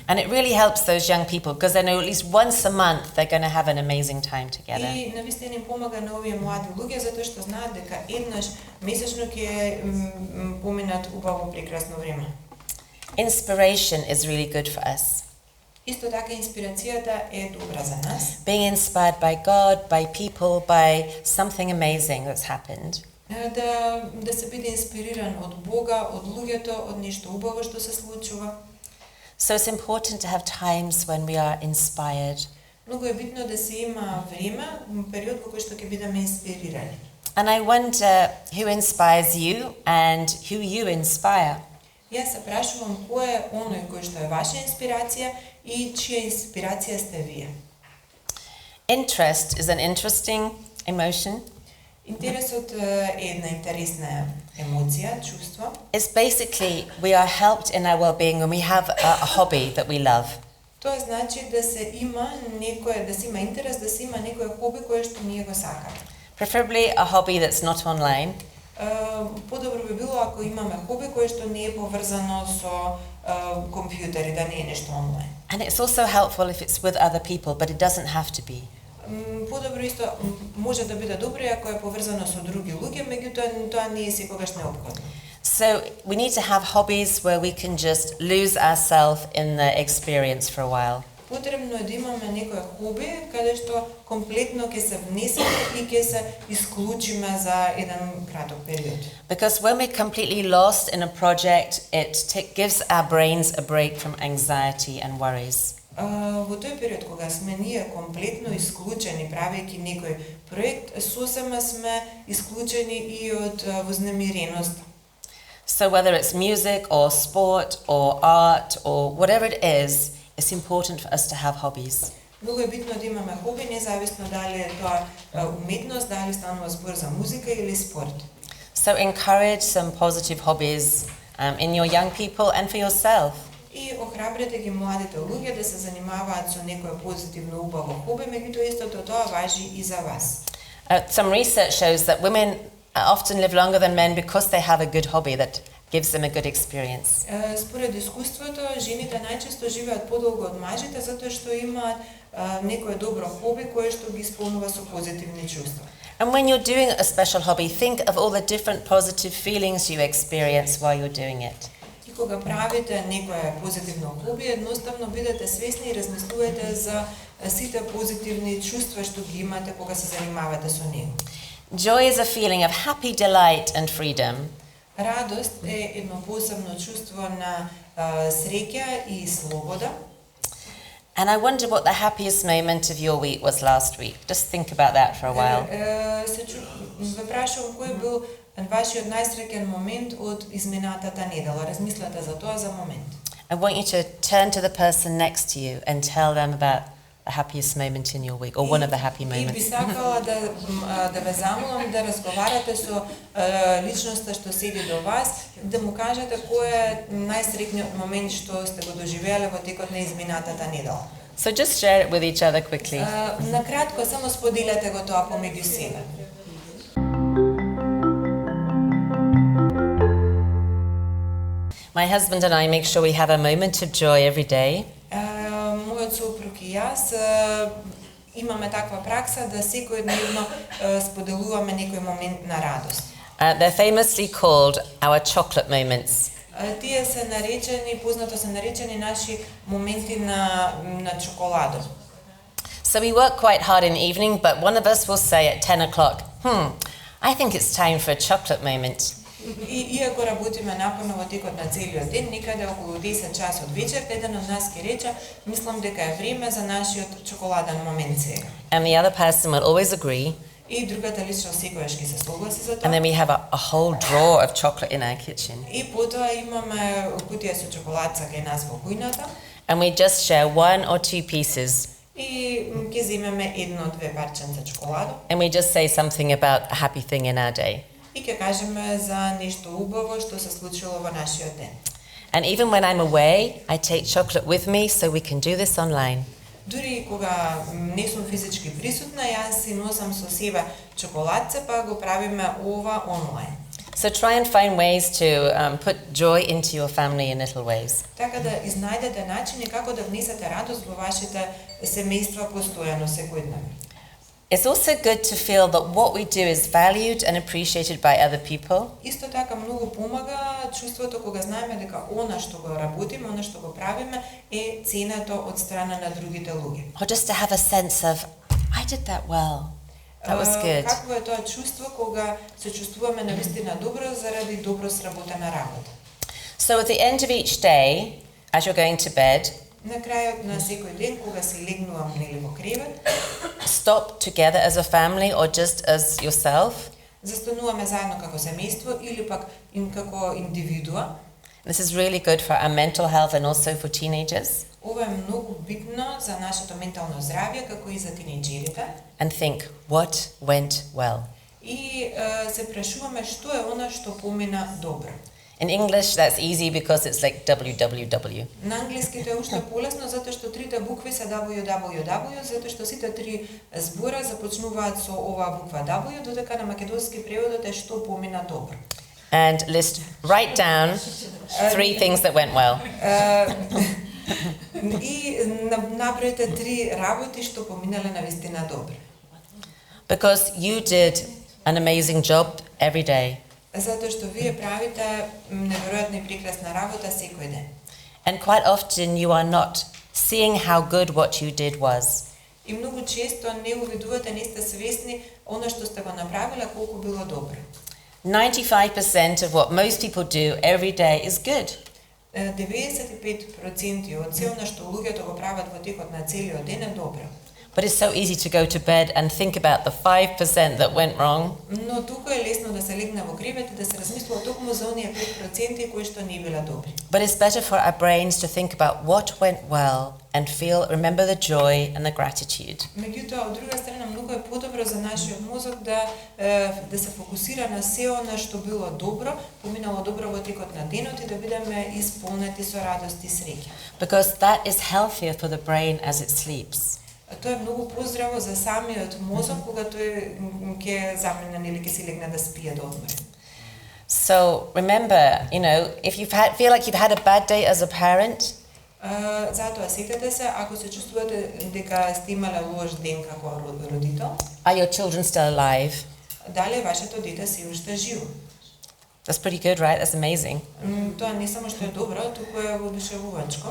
And it really helps those young people because they know at least once a month they're going to have an amazing time together. И навистина им помага на овие млади луѓе затоа што знаат дека еднаш месечно ќе поминат убаво прекрасно време. Inspiration is really good for us. Исто така инспирацијата е добра за нас. Being inspired by God, by people, by something amazing that's happened. Да се биде инспириран од Бога, од луѓето, од нешто убаво што се случува. So it's important to have times when we are inspired. Многу е битно да се има време, период во кој што ќе бидеме инспирирани. And I wonder who inspires you and who you inspire. Јас се прашувам кој е оној кој што е ваша инспирација и чија инспирација сте вие. Interest is an interesting emotion. Интересот е една интересна емоција, чувство. It's basically we are helped in our well-being when we have a hobby that we love. Тоа значи да се има некој, да се има интерес, да се има некој хоби кое што ние го сакаме. Preferably a hobby that's not online. Подобро би било ако имаме хоби кое што не е поврзано со компјутери, да не е нешто онлайн. And it's also helpful if it's with other people, but it doesn't have to be. Подобро исто може да биде добро ако е поврзано со други луѓе, меѓутоа тоа не е секогаш неопходно. So we need to have hobbies where we can just lose ourselves in the experience for a while. Потребно е да имаме некој хоби каде што комплетно ќе се внесеме и ќе се исклучиме за еден краток период. Because when we're completely lost in a project, it gives our brains a break from anxiety and worries. Во тој период кога сме ние комплетно исклучени правејќи некој проект, сосема сме исклучени и од вознемиреност. So whether it's music or sport or art or whatever it is, it's important for us to have hobbies. Многу е битно да имаме хоби, независно дали е тоа уметност, дали станува збор за музика или спорт. So encourage some positive hobbies in your young people and for yourself. И охрабрете ги младите луѓе да се занимаваат со некое позитивно убаво хоби, меѓутоа истото тоа важи и за вас. Some research shows that women often live longer than men because they have a good hobby that gives them a good experience. Според искуството, жените најчесто живеат подолго од мажите затоа што имаат некое добро хоби кое што ги исполнува со позитивни чувства. And when you're doing a special hobby, think of all the different positive feelings you experience while you're doing it. И кога правите некое позитивно хоби, едноставно бидете свесни и размислувате за сите позитивни чувства што ги имате кога се занимавате со него. Joy is a feeling of happy delight and freedom. Радост е едно посебно чувство на среќа и слобода. And I wonder what the happiest moment of your week was last week. Just think about that for a while. Ве прашувам кој бил вашиот најсреќен момент од изминатата недела. Размислете за тоа за момент. I want you to turn to the person next to you and tell them about the happiest moment in your week, or one of the happy И би moments. сакала да ве замолам да разговарате со личноста што седи до вас, да му кажете кој е најсреќниот момент што сте го доживеале во текот на изминатата недела. So just share it with each other quickly. Накратко само споделете го тоа помеѓу себе. My husband and I make sure we have a moment of joy every day. Мојот сопруг и јас имаме таква пракса да секојдневно споделуваме некој момент на радост. They're famously called our chocolate moments. Тие се наречени, познато се наречени наши моменти на чоколадо. So we work quite hard in the evening, but one of us will say at 10 o'clock, I think it's time for a chocolate moment. Иако работиме напорно во текот на целиот ден, некаде околу 10 часот вечер, еден од нас ќе рече, мислам дека е време за нашиот чоколаден момент сега. And the other person will always agree. И другата личност секогаш ќе се согласи за тоа. And then we have a whole drawer of chocolate in our kitchen. И потоа имаме кутија со чоколадца кај нас во кујната. And we just share one or two pieces. И ќе земеме едно-две парченца чоколадо. And we just say something about a happy thing in our day. И ќе кажеме за нешто убаво што се случило во нашиот ден. And even when I'm away, I take chocolate with me so we can do this online. Дури кога не сум физички присутна, јас си носам со себе чоколадце, па го правиме ова онлайн. So try and find ways to put joy into your family in little ways. Така да изнајдете начини како да внесете радост во вашите семејства постојано секојдневно. It's also good to feel that what we do is valued and appreciated by other people. Исто така многу помага чувството кога знаеме дека она што го работиме, она што го правиме е ценето од страна на другите луѓе. Or just to have a sense of, I did that well. That was good. Какво е тоа чувство кога се чувствуваме навистина добро заради добро сработена работа. So at the end of each day, as you're going to bed, На крајот на секој ден кога се легнувам нели во кревет, stop together as a family or just as yourself. Застануваме заедно како семејство или пак како индивидуа. This is really good for our mental health and also for teenagers. Ова е многу битно за нашето ментално здравје како и за тинејџерите. And think, what went well? И се прашуваме што е она што помина добро. In English, that's easy because it's like www. На англиски тоа е уште полесно затоа што трите букви се www, затоа што сите три збора започнуваат со оваа буква W, додека на македонски преводот е што помина добро. And write down 3 things that went well. И набројте 3 работи што поминале навистина добро. Because you did an amazing job every day. Затоа што вие правите неверојатна и прекрасна работа секој ден. And quite often you are not seeing how good what you did was. И многу често не увидувате, не сте свесни она што сте го направиле колку било добро. 95% of what most people do every day is good. 95% од се она што луѓето го прават во текот на целиот ден е добро. But it's so easy to go to bed and think about the 5% that went wrong. Но тука е лесно да се легне во кревет и да се размислува токму за оние 5% кои што не биле добри. But it's better for our brains to think about what went well and remember the joy and the gratitude. Меѓутоа, од друга страна, многу е подобро за нашиот мозок да се фокусира на се она што било добро, поминало добро во текот на денот и да бидеме исполнети со радост и среќа. Because that is healthier for the brain as it sleeps. Тоа е многу поздраво за самиот мозок кога тој ќе замине или ќе си легне да спие да одмори. So remember, if feel like you've had a bad day as a parent, затоа сетете се ако се чувствувате дека сте имале лош ден како родител. Are your children still alive? Дали вашето дете се уште живо? That's pretty good, right? That's amazing. Тоа не само што е добро, туку е воодушевувачко.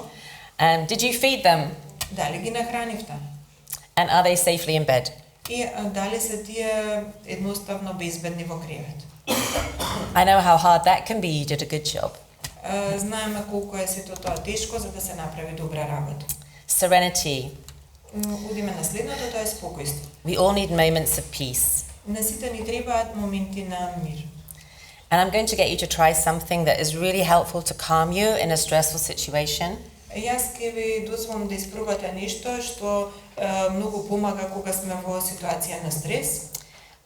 And did you feed them? Дали ги нахранивте? And are they safely in bed? И дали се тие едноставно безбедни во кревет? I know how hard that can be. You did a good job. Знаеме колку е сето тоа тешко за да се направи добра работа. Serenity. Одиме на следното, тоа е спокојство. We all need moments of peace. На сите ни требаат моменти на мир. And I'm going to get you to try something that is really helpful to calm you in a stressful situation. Јас ќе ви дозволам да испробате нешто што многу помага кога сме во ситуација на стрес.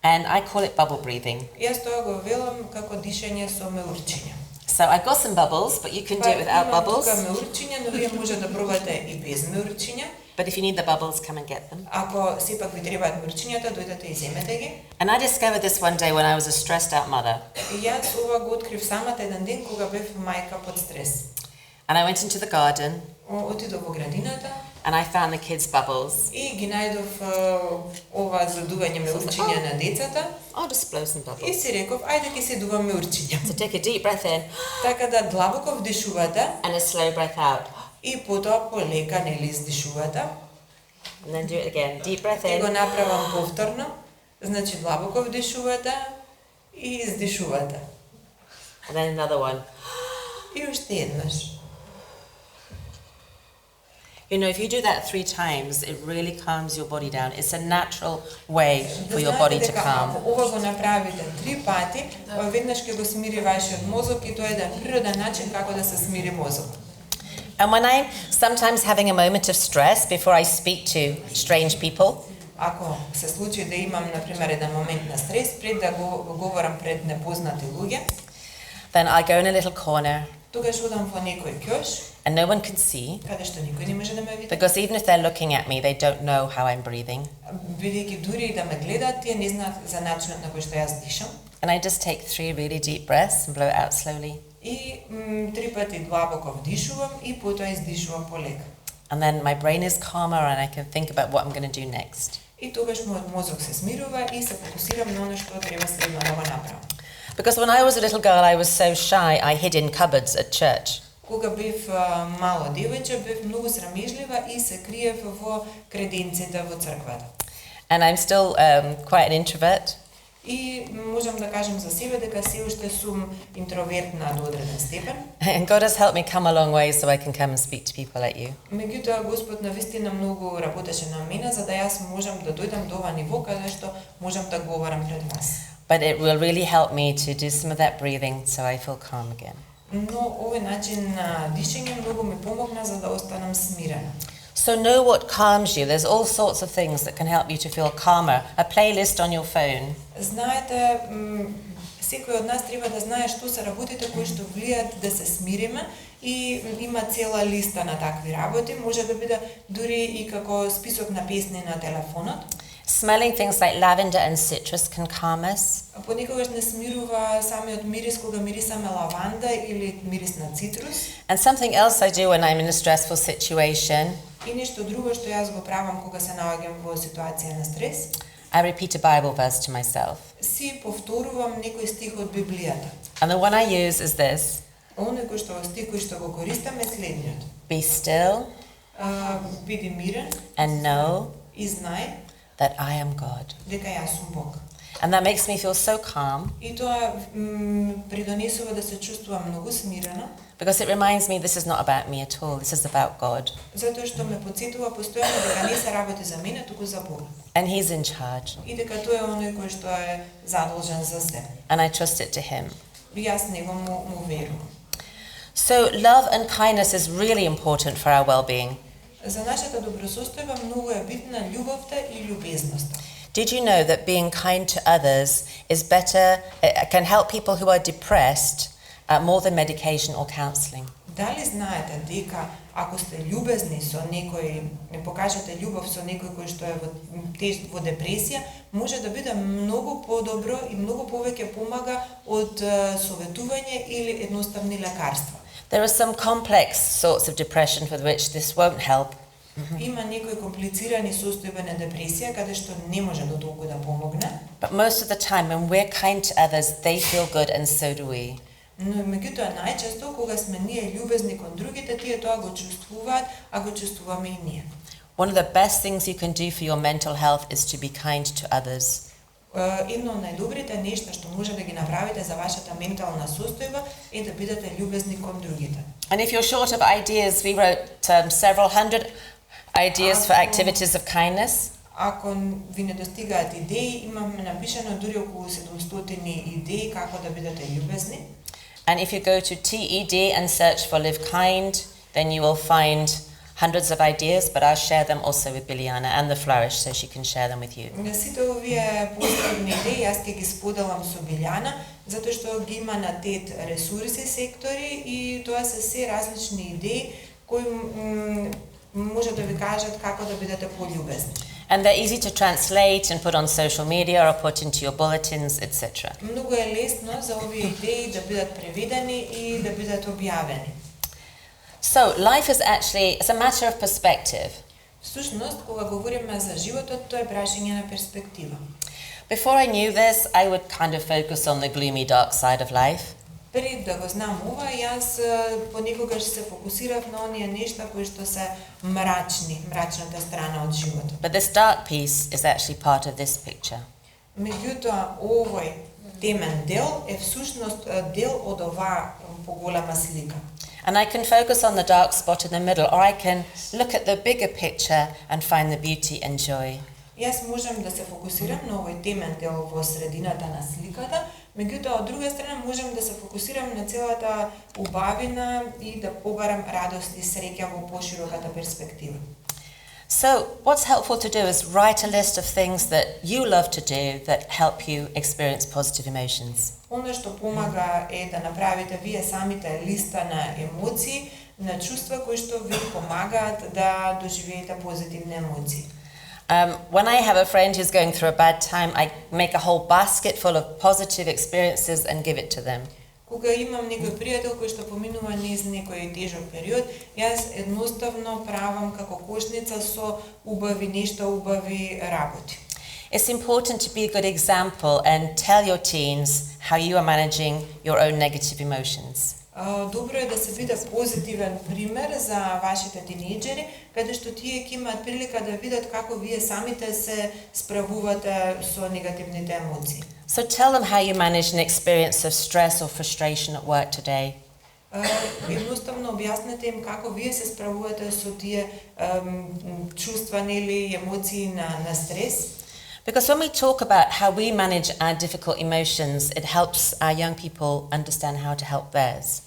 And I call it bubble breathing. Јас тоа го велам како дишење со меурчиња. So I've got some bubbles, but you can do it without bubbles. Тука меурчиња, но вие може да пробате и без меурчиња. But if you need the bubbles, come and get them. Ако сепак ви требаат меурчињата, дојдете и земете ги. And I discovered this one day when I was a stressed out mother. Јас ова го открив самата еден ден кога бев мајка под стрес. And I went into the garden. Отидов во градината. And I found the kids' bubbles. И ги најдов ова задување меурчиња на децата. I'll just blow some И bubbles. си реков, ајде ќе си дуваме урчиња. So take a deep breath in Така да длабоко вдишувате and a slow breath out. и потоа полека нели издишувате. And then do it again. Deep breath Ќе го in направам повторно. Значи длабоко вдишувате и издишувате. and then another one. И уште еднаш. You know, if you do that 3 times, it really calms your body down. It's a natural way for your body to calm. Ако ова го направите 3 пати, веднаш ќе го смири вашиот мозок и тоа е еден природен начин како да се смири мозок. And when I'm sometimes having a moment of stress before I speak to strange people, Ако се случи да имам, например, еден момент на стрес, пред да го говорам пред непознати луѓе, then I go in a little corner тогаш одам во некој ќош, and no one can see, каде што никој не може да ме види. because even if they're looking at me, they don't know how I'm breathing. Бидејќи дури и да ме гледаат, тие не знаат за начинот на кој што јас дишам. And I just take 3 really deep breaths and blow it out slowly. И 3 пати длабоко вдишувам и потоа издишувам полека. And then my brain is calmer and I can think about what I'm going to do next. И тогаш мојот мозок се смирува и се фокусирам на оно што треба следно да го направам. Because when I was a little girl, I was so shy, I hid in cupboards at church. Кога бев мало девојче, бев многу срамежлива и се криев во креденците во црквата. And I'm still quite an introvert. И можам да кажам за себе дека се уште сум интровертна до одреден степен. And God has helped me come a long way so I can come and speak to people like you. Меѓутоа Господ навистина многу работеше на мене за да јас можам да дојдам до ова ниво каде што можам да говорам пред вас. But it will really help me to do some of that breathing so I feel calm again. Но овој начин на дишење многу ми помогна за да останам смирена. So know what calms you. There's all sorts of things that can help you to feel calmer. A playlist on your phone. Знаете, секој од нас треба да знае што се работите кои што влијаат да се смириме и има цела листа на такви работи. Може да биде дури и како список на песни на телефонот. Smelling things like lavender and citrus can calm us. Понекогаш не смирува самиот мирис кога мирисаме лаванда или мирис на цитрус. And something else I do when I'm in a stressful situation, И нешто друго што јас го правам кога се наоѓам во ситуација на стрес, I repeat a Bible verse to myself. си повторувам некој стих од Библијата. And the one I use is this: Оној кој што стих кој што го користам е следниот. Be still Биди мирен and know и знај that I am God. дека јас сум Бог. And that makes me feel so calm И тоа придонесува да се чувствувам многу смирено, because it reminds me this is not about me at all. This is about God. затоа што ме потсетува постојано дека не се работи за мене, туку за Бога. And He's in charge. И дека тој е оној кој што е задолжен за се. And I trust it to Him. И јас него му верувам. So love and kindness is really important for our well-being. За нашата добросостојба многу е битна љубовта и љубезноста. Did you know that being kind to others is better, can help people who are depressed more than medication or counseling? Дали знаете дека ако сте љубезни со некој, не покажете љубов со некој кој што е во депресија, може да биде многу подобро и многу повеќе помага од советување или едноставни лекарства. There are some complex sorts of depression for which this won't help. Има некои комплицирани состојби на депресија каде што не може до толку да помогне. But most of the time when we're kind to others, they feel good and so do we. Но меѓутоа најчесто кога сме ние љубезни кон другите, тие тоа го чувствуваат, а го чувствуваме и ние. One of the best things you can do for your mental health is to be kind to others. Едно од најдобрите нешта што може да ги направите за вашата ментална состојба е да бидете љубезни кон другите. And if you're short of ideas, we wrote several hundred ideas for activities of kindness. Ако ви недостигаат идеи, имаме напишано дури околу 700 идеи како да бидете љубезни. And if you go to TED and search for Live Kind, then you will find hundreds of ideas, but I'll share them also with Biljana and the Flourish so she can share them with you. На сите овие позитивни идеи јас ќе ги споделам со Билјана, затоа што ги има на TED ресурси сектори и тоа се се различни идеи кои може да ви кажат како да бидете пољубезни. And they're easy to translate and put on social media or put into your bulletins, etc. Многу е лесно за овие идеи да бидат преведени и да бидат објавени. So life is actually, it's a matter of perspective. Всушност, кога говориме за животот, тоа е прашање на перспектива. Before I knew this, I would kind of focus on the gloomy, dark side of life. Пред да го знам ова, јас понекогаш се фокусирав на оние нешта кои што се мрачната страна од животот. But this dark piece is actually part of this picture. Меѓутоа, овој темен дел е всушност дел од оваа поголема слика. And I can focus on the dark spot in the middle, or I can look at the bigger picture and find the beauty and joy. Јас можам да се фокусирам на овој темен дел во средината на сликата, меѓутоа од друга страна можам да се фокусирам на целата убавина и да побарам радост и среќа во пошироката перспектива. So, what's helpful to do is write a list of things that you love to do that help you experience positive emotions. Оно што помага е да направите вие самите листа на емоции, на чувства кои што ви помагаат да доживеете позитивни емоции. When I have a friend who's going through a bad time, I make a whole basket full of positive experiences and give it to them. Кога имам некој пријател кој што поминува низ некој тежок период, јас едноставно правам како кошница со убави нешта, убави работи. It's important to be a good example and tell your teens how you are managing your own negative emotions. Добро е да се биде позитивен пример за вашите тинејџери, каде што тие ќе имаат прилика да видат како вие самите се справувате со негативните емоции. So tell them how you managed an experience of stress or frustration at work today. Едноставно објаснете им како вие се справувате со тие чувства или емоции на стрес. Because when we talk about how we manage our difficult emotions, it helps our young people understand how to help theirs.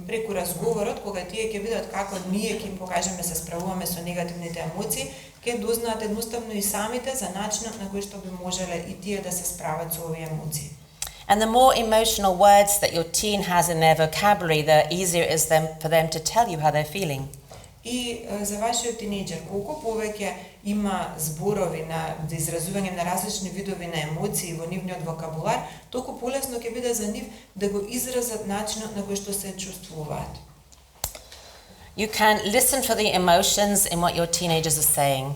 Преку разговорот, кога тие ќе видат како ние ќе им покажеме се справуваме со негативните емоции, ќе дознаат едноставно и самите за начинот на кој што би можеле и тие да се справат со овие емоции. And the more emotional words that your teen has in their vocabulary, the easier it is for them to tell you how they're feeling. И за вашиот тинејџер, колку повеќе има зборови за изразување на различни видови на емоции во нивниот вокабулар, толку полесно ќе биде за нив да го изразат начинот на кој што се чувствуваат. You can listen for the emotions in what your teenagers are saying.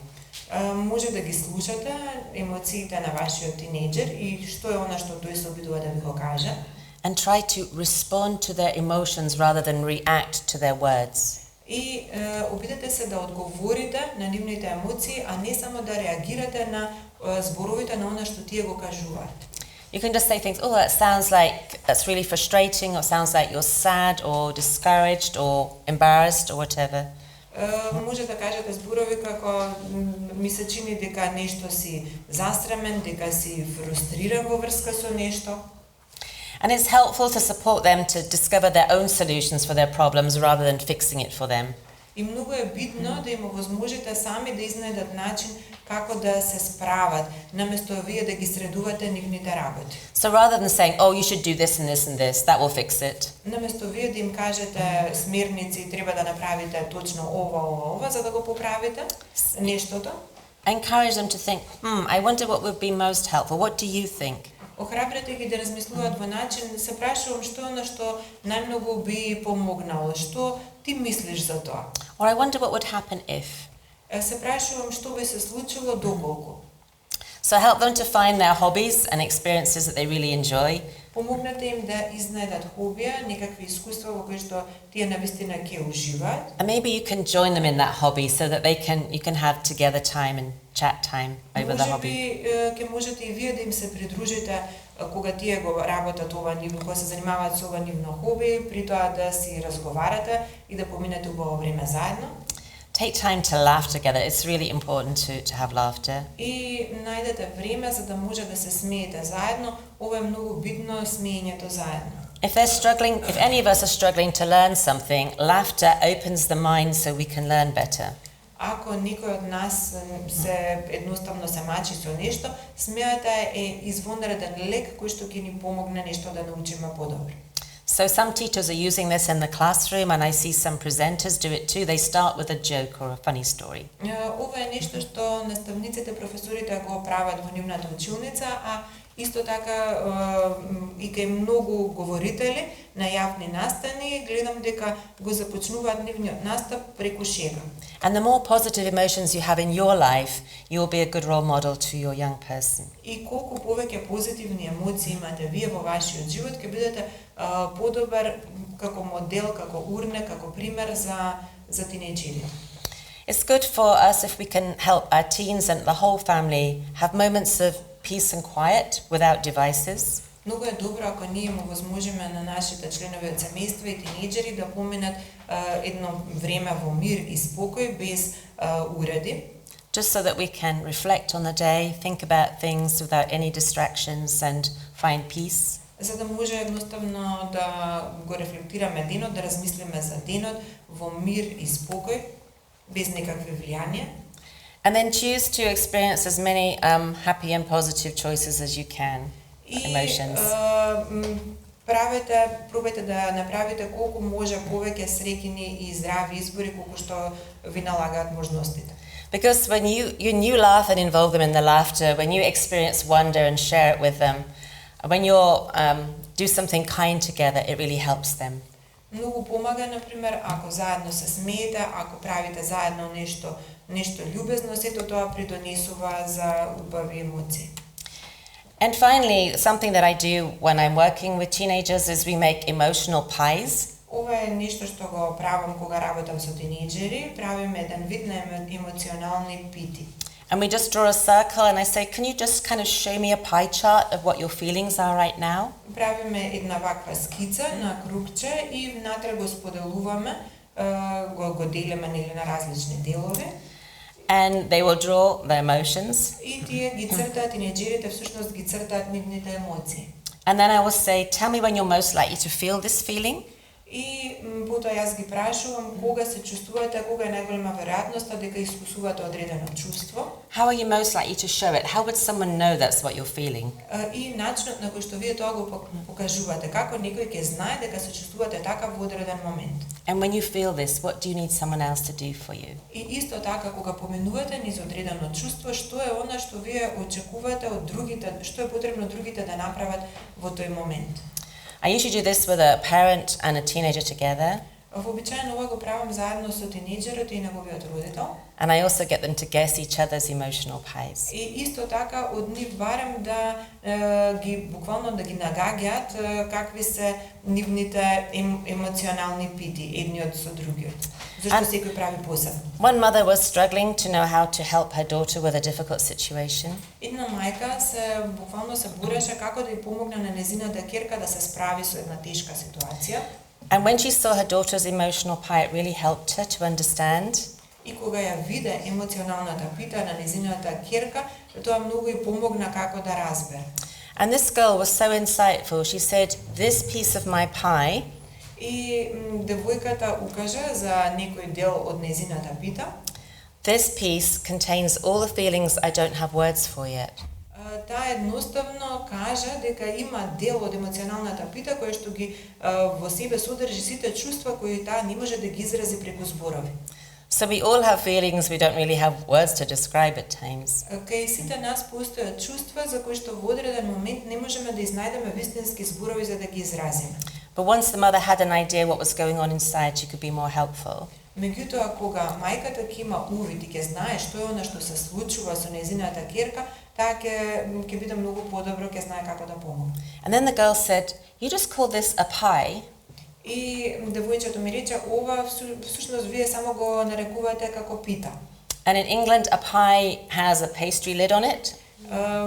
Може да ги слушате емоциите на вашиот тинејџер и што е она што тој се обидува да ви го каже. And try to respond to their emotions rather than react to their words. И обидете се да одговорите на нивните емоции, а не само да реагирате на зборовите на она што тие го кажуваат. You can just say things, oh, that sounds like that's really frustrating, or sounds like you're sad or discouraged or embarrassed or whatever. Може да кажете зборови како ми се чини дека нешто си застремен, дека си фрустриран во врска со нешто. And it's helpful to support them to discover their own solutions for their problems rather than fixing it for them. И многу е битно да им овозможите сами да изнајдат начин како да се справат, наместо вие да ги средувате нивните работи. So rather than saying, oh, you should do this and this and this, that will fix it. Наместо вие да им кажете смерници, треба да направите точно ова, за да го поправите нештото. Encourage them to think, I wonder what would be most helpful. What do you think? Охрабрете ги да размислуваат во начин, се прашувам што на што најмногу би помогнало, што ти мислиш за тоа? Or I wonder what would happen if. Се прашувам што би се случило доколку. So help them to find their hobbies and experiences that they really enjoy. Помогнете им да изнајдат хобија, некакви искуства во кои што тие навистина ќе уживаат. And maybe you can join them in that hobby so that you can have together time and chat time over the hobby. Можеби ќе можете и вие да им се придружите кога тие го работат ова нивно, кога се занимаваат со ова нивно хоби, при тоа да си разговарате и да поминете убаво време заедно. Take time to laugh together. It's really important to have laughter. И најдете време за да може да се смеете заедно. Ова е многу битно, смеењето заедно. If any of us are struggling to learn something, laughter opens the mind so we can learn better. Ако некој од нас се едноставно се мачи со нешто, смејата е извонреден лек кој што ќе ни помогне нешто да научиме подобро. So some teachers are using this in the classroom, and I see some presenters do it too. They start with a joke or a funny story. Ова е нешто што наставниците, професорите го прават во нивната училница, а Исто така и кај многу говорители на јавни настани, гледам дека го започнуваат нивниот настап преку шега. And the more positive emotions you have in your life, you will be a good role model to your young person. И колку повеќе позитивни емоции имате вие во вашиот живот, ќе бидете подобар како модел, како урне, како пример за тинејџери. It's good for us if we can help our teens and the whole family have moments of peace and quiet without devices. Многу е добро ако ние му возможиме на нашите членови од семејства и тинејџери да поминат едно време во мир и спокој без уреди. Just so that we can reflect on the day, think about things without any distractions and find peace. За да може едноставно да го рефлектираме денот, да размислиме за денот во мир и спокој, без некакви влијанија. And then choose to experience as many happy and positive choices as you can. Emotions. Пробајте да направите колку може повеќе среќни и здрави избори колку што ви налагаат можностите. Because when you laugh and involve them in the laughter, when you experience wonder and share it with them, when you do something kind together, it really helps them. Многу помага, например, ако заедно се смеете, ако правите заедно нешто љубезно, сето тоа придонесува за убави емоции. And finally, something that I do when I'm working with teenagers is we make emotional pies. Ова е нешто што го правам кога работам со тинејџери, правиме еден вид на емоционални пити. And we just draw a circle and I say, can you just kind of show me a pie chart of what your feelings are right now? Правиме една ваква скица на кругче и внатре го споделуваме, го делиме на различни делови. And they will draw the emotions. И тие ги цртаат, тинејџерите всушност ги цртаат нивните емоции. And then I will say, tell me when you're most likely to feel this feeling. И потоа јас ги прашувам кога се чувствувате, кога е најголема веројатноста дека искусувате одредено чувство. How are you most likely to show it? How would someone know that's what you're feeling? И начинот на кој што вие тоа го покажувате, како некој ќе знае дека се чувствувате така во одреден момент. And when you feel this, what do you need someone else to do for you? И исто така кога поминувате низ одредено чувство, што е она што вие очекувате од другите, што е потребно другите да направат во тој момент. I usually do this with a parent and a teenager together. Вообичаено ова го правам заедно со тинејџерот и неговиот родител. And I also get them to guess each other's emotional pies. И исто така од нив барем да ги буквално да ги нагаѓаат какви се нивните емоционални пити едниот со другиот. Зашто секој прави посебно. One mother was struggling to know how to help her daughter with a difficult situation. Една мајка се буквално се бореше како да ја помогне на незината ќерка да се справи со една тешка ситуација. And when she saw her daughter's emotional pie, it really helped her to understand. И кога ја виде емоционалната пита на незината ќерка, тоа многу и помогна како да разбере. And this girl was so insightful. She said, "This piece of my pie." И девојката укажа за некој дел од незината пита. This piece contains all the feelings I don't have words for yet. Таа едноставно кажа дека има дел од емоционалната пита кој што ги во себе содржи сите чувства кои таа не може да ги изрази преку зборови. So we all have feelings we don't really have words to describe at times. Кај сите нас постојат чувства за кои што во одреден момент не можеме да изнајдеме вистински зборови за да ги изразиме. But once the mother had an idea what was going on inside, she could be more helpful. Меѓутоа кога мајката ќе има увид и ќе знае што е она што се случува со незината ќерка, таа ќе биде многу подобро, ќе знае како да помогне. And then the girl said, "You just call this a pie?" И девојчето ми рече, ова всушност вие само го нарекувате како пита. And in England, a pie has a pastry lid on it.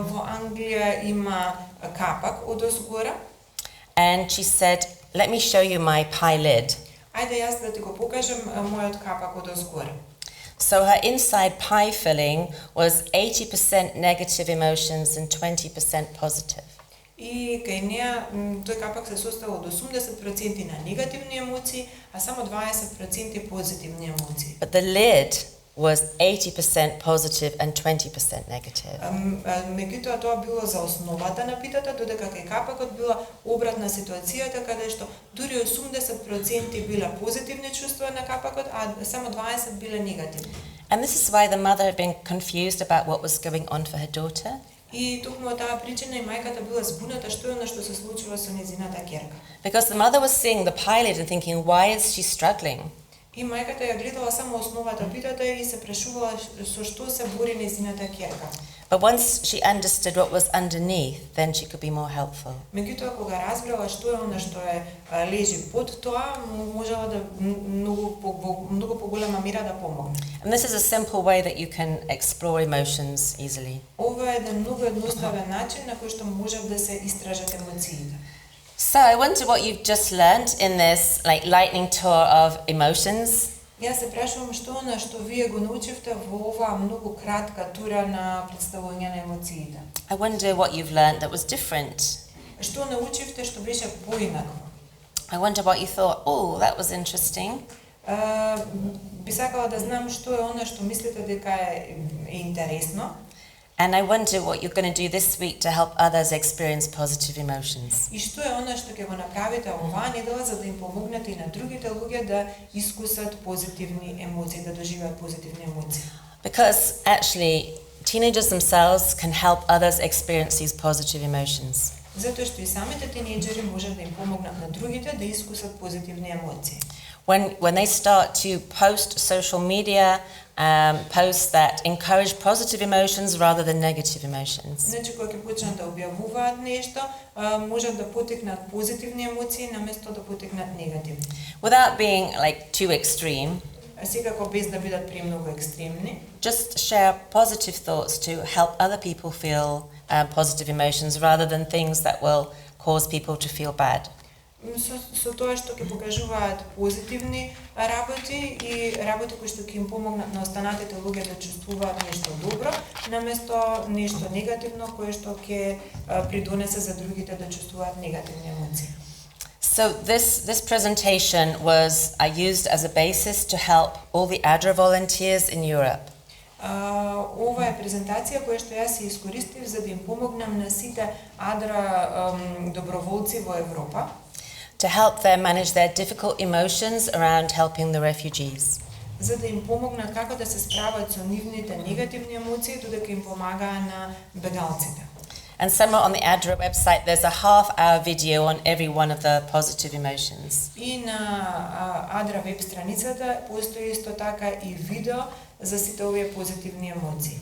Во Англија има капак одозгора. And she said, "Let me show you my pie lid." Ајде јас да ти го покажам мојот капак одозгора. So her inside pie filling was 80% negative emotions and 20% positive. И кај неа тој капак се состои од 80% на негативни емоции, а само 20% позитивни емоции. But the lid was 80% positive and 20% negative. Меѓутоа тоа било за основата на питата, додека кај капакот била обратна ситуацијата каде што дури 80% биле позитивни чувства на капакот, а само 20 биле негативни. And this is why the mother had been confused about what was going on for her daughter. И токму од таа причина и мајката била збуната што е она што се случува со нејзината ќерка. Because the mother was seeing the pilot and thinking, why is she struggling? И мајката ја гледала само основата питата и се прашувала со што се бори нејзината ќерка. But once she understood what was underneath, then she could be more helpful. Меѓутоа кога разбрала што е она што лежи под тоа, можела да многу поголема мера да помогне. And this is a simple way that you can explore emotions easily. Ова е еден многу едноставен начин на кој што можат да се истражат емоциите. So I wonder what you've just learned in this lightning tour of emotions. Јас се прашувам што она што вие го научивте во оваа многу кратка тура на претставување на емоциите. I wonder what you've learned that was different. Што научивте што беше поинакво? I wonder what you thought, oh, that was interesting. Би сакала да знам што е она што мислите дека е интересно. And I wonder what you're going to do this week to help others experience positive emotions. И што е она што ќе го направите оваа недела за да им помогнете и на другите луѓе да искусат позитивни емоции, да доживеат позитивни емоции. Because actually, teenagers themselves can help others experience these positive emotions. Затоа што и самите тинејџери можат да им помогнат на другите да искусат позитивни емоции. When they start to post social media, posts that encourage positive emotions rather than negative emotions. Значи кога ќе почнат да објавуваат нешто, можат да потекнат позитивни емоции наместо да потекнат негативни. Without being too extreme. Секако без да бидат премногу екстремни. Just share positive thoughts to help other people feel positive emotions rather than things that will cause people to feel bad. Со тоа што ќе покажуваат позитивни работи и работи кои што ќе им помогнат на останатите луѓе да чувствуваат нешто добро, наместо нешто негативно кое што ќе придонесе за другите да чувствуваат негативни емоции. So this presentation was used as a basis to help all the ADRA volunteers in Europe. Ова е презентација која што јас се искористив за да им помогнам на сите ADRA доброволци во Европа. To help them manage their difficult emotions around helping the refugees. За да им помогнат како да се справат со нивните негативни емоции додека им помагаа на бегалците. And somewhere on the ADRA website there's a half-hour video on every one of the positive emotions. И на ADRA веб страницата постои исто така и видео за сите овие позитивни емоции.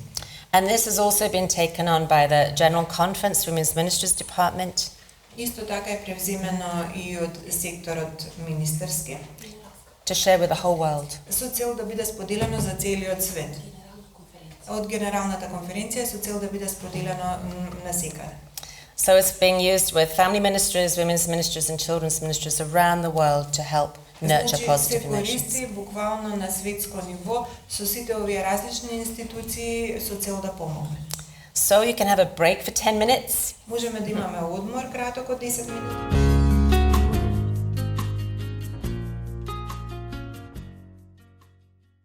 And this has also been taken on by the General Conference Women's Ministries Department. Исто така е превземено и од секторот министерски. To share with the whole world. Со цел да биде споделено за целиот свет. Од генералната конференција со цел да биде споделено насекаде. So it's being used with family ministries, women's ministries and children's ministries around the world to help nurture positive emotions. Се користи буквално на светско ниво со сите овие различни институции со цел да помогне. So you can have a break for 10 minutes. Можеме да имаме одмор краток од 10 минути.